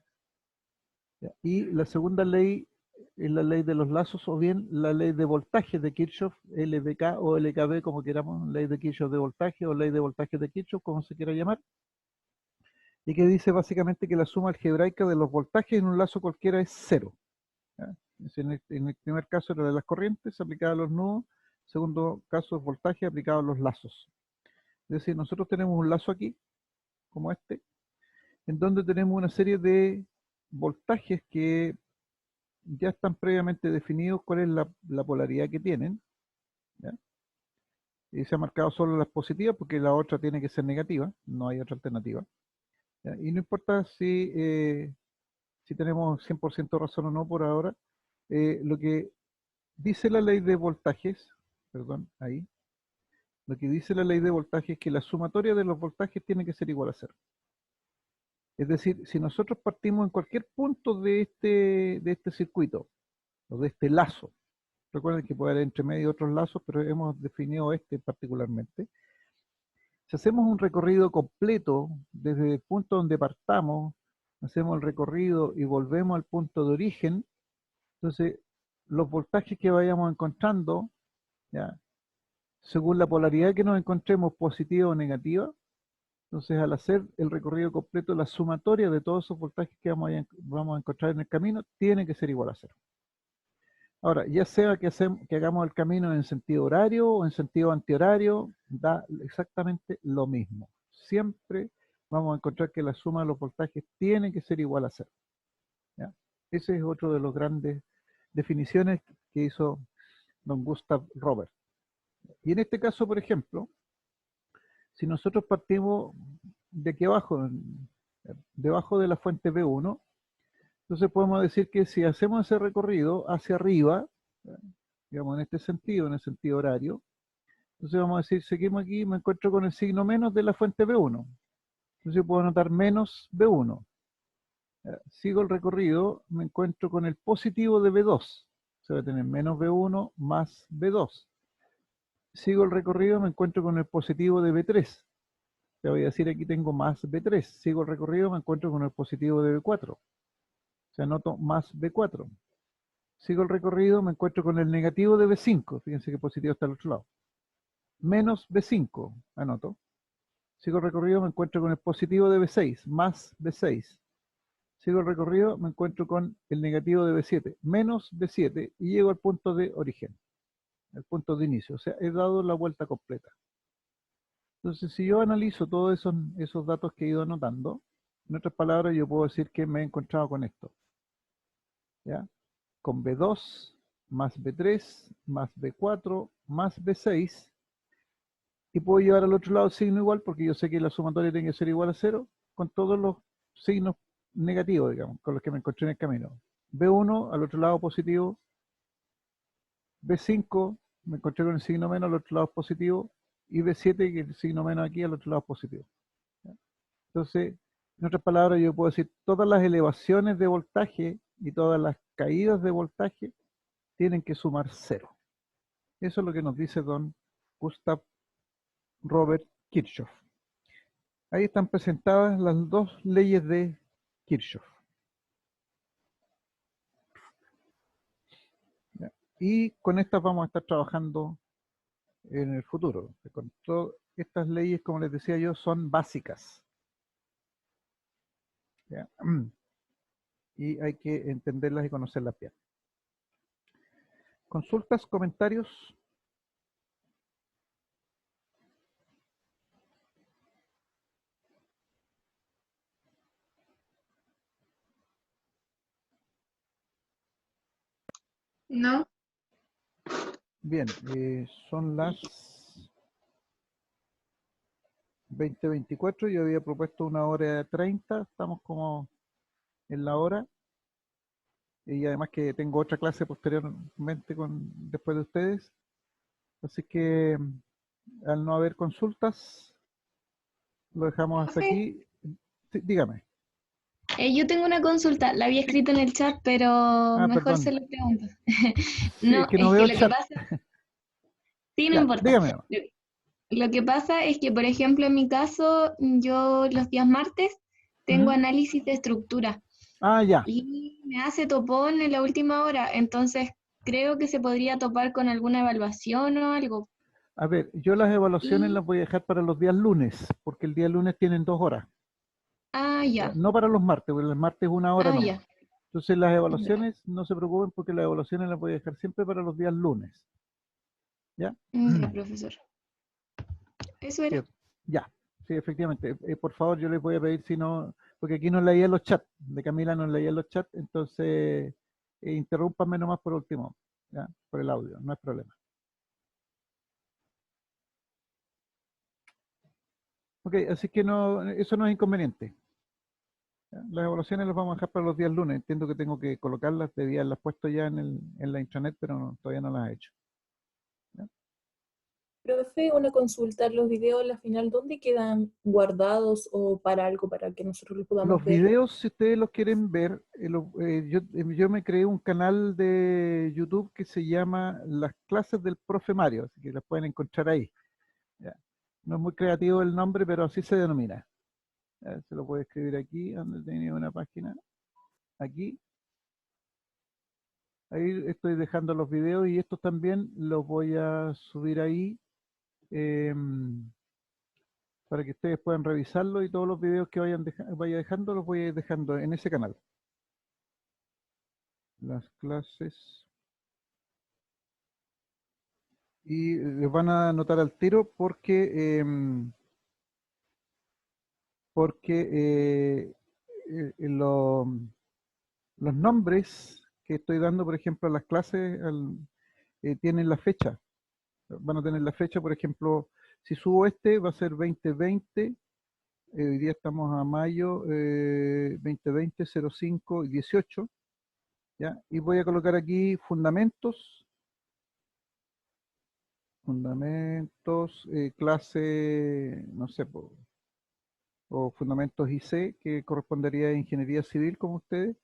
¿Ya? Y la segunda ley es la ley de los lazos, o bien la ley de voltaje de Kirchhoff, LVK o LKB, como queramos, ley de Kirchhoff de voltaje o ley de voltaje de Kirchhoff, como se quiera llamar, y que dice básicamente que la suma algebraica de los voltajes en un lazo cualquiera es cero. ¿Ya? En el primer caso era de las corrientes aplicadas a los nudos, segundo caso es voltaje aplicado a los lazos. Es decir, nosotros tenemos un lazo aquí, como este, en donde tenemos una serie de voltajes que ya están previamente definidos cuál es la polaridad que tienen, ¿ya? Y se ha marcado solo las positivas porque la otra tiene que ser negativa, no hay otra alternativa, ¿ya? Y no importa si tenemos 100% razón o no por ahora, lo que dice la ley de voltajes, perdón, ahí, lo que dice la ley de voltajes es que la sumatoria de los voltajes tiene que ser igual a cero. Es decir, si nosotros partimos en cualquier punto de este circuito, o de este lazo, recuerden que puede haber entre medio otros lazos, pero hemos definido este particularmente. Si hacemos un recorrido completo desde el punto donde partamos, hacemos el recorrido y volvemos al punto de origen, entonces los voltajes que vayamos encontrando, ¿ya? Según la polaridad que nos encontremos, positiva o negativa, entonces al hacer el recorrido completo, la sumatoria de todos esos voltajes que vamos a encontrar en el camino tiene que ser igual a cero. Ahora, ya sea que hagamos el camino en sentido horario o en sentido antihorario, da exactamente lo mismo. Siempre vamos a encontrar que la suma de los voltajes tiene que ser igual a cero. ¿Ya? Ese es otro de los grandes definiciones que hizo don Gustav Robert. Y en este caso, por ejemplo, si nosotros partimos de aquí abajo, debajo de la fuente B1, entonces podemos decir que si hacemos ese recorrido hacia arriba, digamos en este sentido, en el sentido horario, entonces vamos a decir, seguimos aquí, me encuentro con el signo menos de la fuente B1. Entonces puedo anotar menos B1. Sigo el recorrido, me encuentro con el positivo de B2. Se va a tener menos B1 más B2. Sigo el recorrido, me encuentro con el positivo de B3. Te voy a decir, aquí tengo más B3. Sigo el recorrido, me encuentro con el positivo de B4. O sea, anoto más B4. Sigo el recorrido, me encuentro con el negativo de B5. Fíjense que positivo está al otro lado. Menos B5, anoto. Sigo el recorrido, me encuentro con el positivo de B6, más B6. Sigo el recorrido, me encuentro con el negativo de B7, menos B7, y llego al punto de origen, el punto de inicio. O sea, he dado la vuelta completa. Entonces, si yo analizo todos esos datos que he ido anotando, en otras palabras, yo puedo decir que me he encontrado con esto. ¿Ya? Con B2, más B3, más B4, más B6, y puedo llevar al otro lado el signo igual, porque yo sé que la sumatoria tiene que ser igual a cero, con todos los signos negativos, digamos, con los que me encontré en el camino. B1, al otro lado positivo. B5, me encontré con el signo menos, al otro lado positivo. Y B7, que es el signo menos aquí, al otro lado positivo. ¿Ya? Entonces, en otras palabras, yo puedo decir, todas las elevaciones de voltaje y todas las caídas de voltaje tienen que sumar cero. Eso es lo que nos dice don Gustav Robert Kirchhoff. Ahí están presentadas las dos leyes de Kirchhoff. ¿Ya? Y con estas vamos a estar trabajando en el futuro. Con todas estas leyes, como les decía yo, son básicas. ¿Ya? Y hay que entenderlas y conocerlas bien. ¿Consultas, comentarios? No. Bien, son las 20:24. Yo había propuesto 1:30. Estamos como en la hora. Y además que tengo otra clase posteriormente después de ustedes. Así que al no haber consultas, lo dejamos hasta Profe. aquí. Sí, dígame. Yo tengo una consulta, la había escrito en el chat, pero mejor perdón. se lo pregunto. Sí, No, es que no es veo que el lo que chat. pasa, sí, no Ya, importa. dígame. nomás. Lo que pasa es que, por ejemplo, en mi caso, yo los días martes tengo Ujú. análisis de estructura Ah, ya. y me hace topón en la última hora, entonces creo que se podría topar con alguna evaluación o algo. A ver, yo las evaluaciones Y, las voy a dejar para los días lunes, porque el día lunes tienen 2 horas. ya, No para los martes, porque el martes es 1 hora nomás. ya. Entonces las Ya, evaluaciones, no se preocupen porque las evaluaciones las voy a dejar siempre para los días lunes. ¿Ya? ya, profesor. Eso Sí, era. ya, sí, efectivamente. Por favor, yo les voy a pedir si no, porque aquí no leía los chats, de Camila no leía los chats, entonces interrúmpanme nomás por último, ¿ya? Por el audio, no hay problema. Ok, así que no, eso no es inconveniente. ¿Ya? Las evaluaciones las vamos a dejar para los días lunes. Entiendo que tengo que colocarlas, debía haberlas puesto ya en la intranet, pero todavía no las he hecho. Profe, una consulta, los videos a la final, ¿dónde quedan guardados o para algo para que nosotros los podamos Los ver? videos, si ustedes los quieren ver, yo me creé un canal de YouTube que se llama Las clases del profe Mario, así que las pueden encontrar ahí. ¿Ya? No es muy creativo el nombre, pero así se denomina. ¿Ya? Se lo puede escribir aquí, donde tenía una página. Aquí. Ahí estoy dejando los videos y estos también los voy a subir ahí para que ustedes puedan revisarlo y todos los videos que vaya dejando los voy a ir dejando en ese canal. Las clases. Y les van a anotar al tiro porque los nombres que estoy dando, por ejemplo, a las clases tienen la fecha. Van a tener la fecha, por ejemplo, si subo este va a ser 2020, hoy día estamos a mayo 2020, 05 y 18, ¿ya? Y voy a colocar aquí fundamentos, clase, no sé, o fundamentos IC, que correspondería a ingeniería civil como ustedes,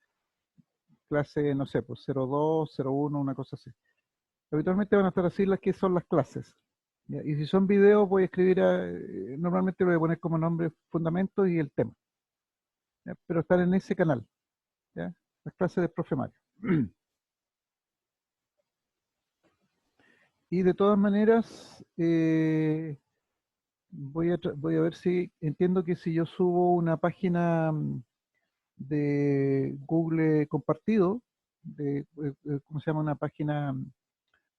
clase, no sé, pues 02, 01, una cosa así. Habitualmente van a estar así las que son las clases. ¿Ya? Y si son videos, voy a escribir, normalmente lo voy a poner como nombre fundamentos y el tema. ¿Ya? Pero están en ese canal, ¿ya? Las clases del profe Mario. Y de todas maneras, voy a ver si, entiendo que si yo subo una página de Google compartido, ¿cómo se llama? Una página,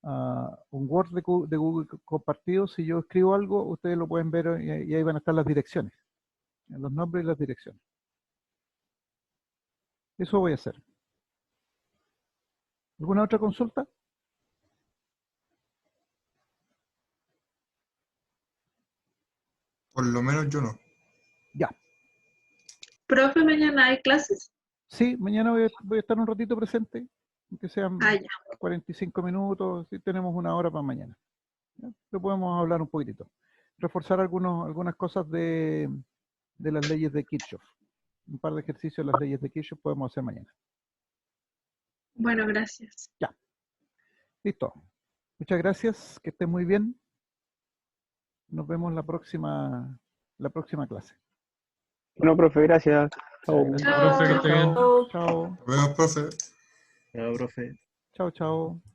un Word de Google compartido, si yo escribo algo, ustedes lo pueden ver y ahí van a estar las direcciones, los nombres y las direcciones. Eso voy a hacer. ¿Alguna otra consulta? Por lo menos yo no. Ya. Profe, mañana hay clases. Sí, mañana voy a estar un ratito presente, aunque sean Ah, ya. 45 minutos, si tenemos 1 hora para mañana. ¿Ya? Lo podemos hablar un poquitito. Reforzar algunas cosas de las leyes de Kirchhoff. Un par de ejercicios de las leyes de Kirchhoff podemos hacer mañana. Bueno, gracias. Ya. Listo. Muchas gracias, que estén muy bien. Nos vemos la próxima clase. Bueno, profe, gracias. Chao. Gracias. Profe, que esté bien. Chao. Chao. Nos vemos, profe. Chao, profe. Chao, chao.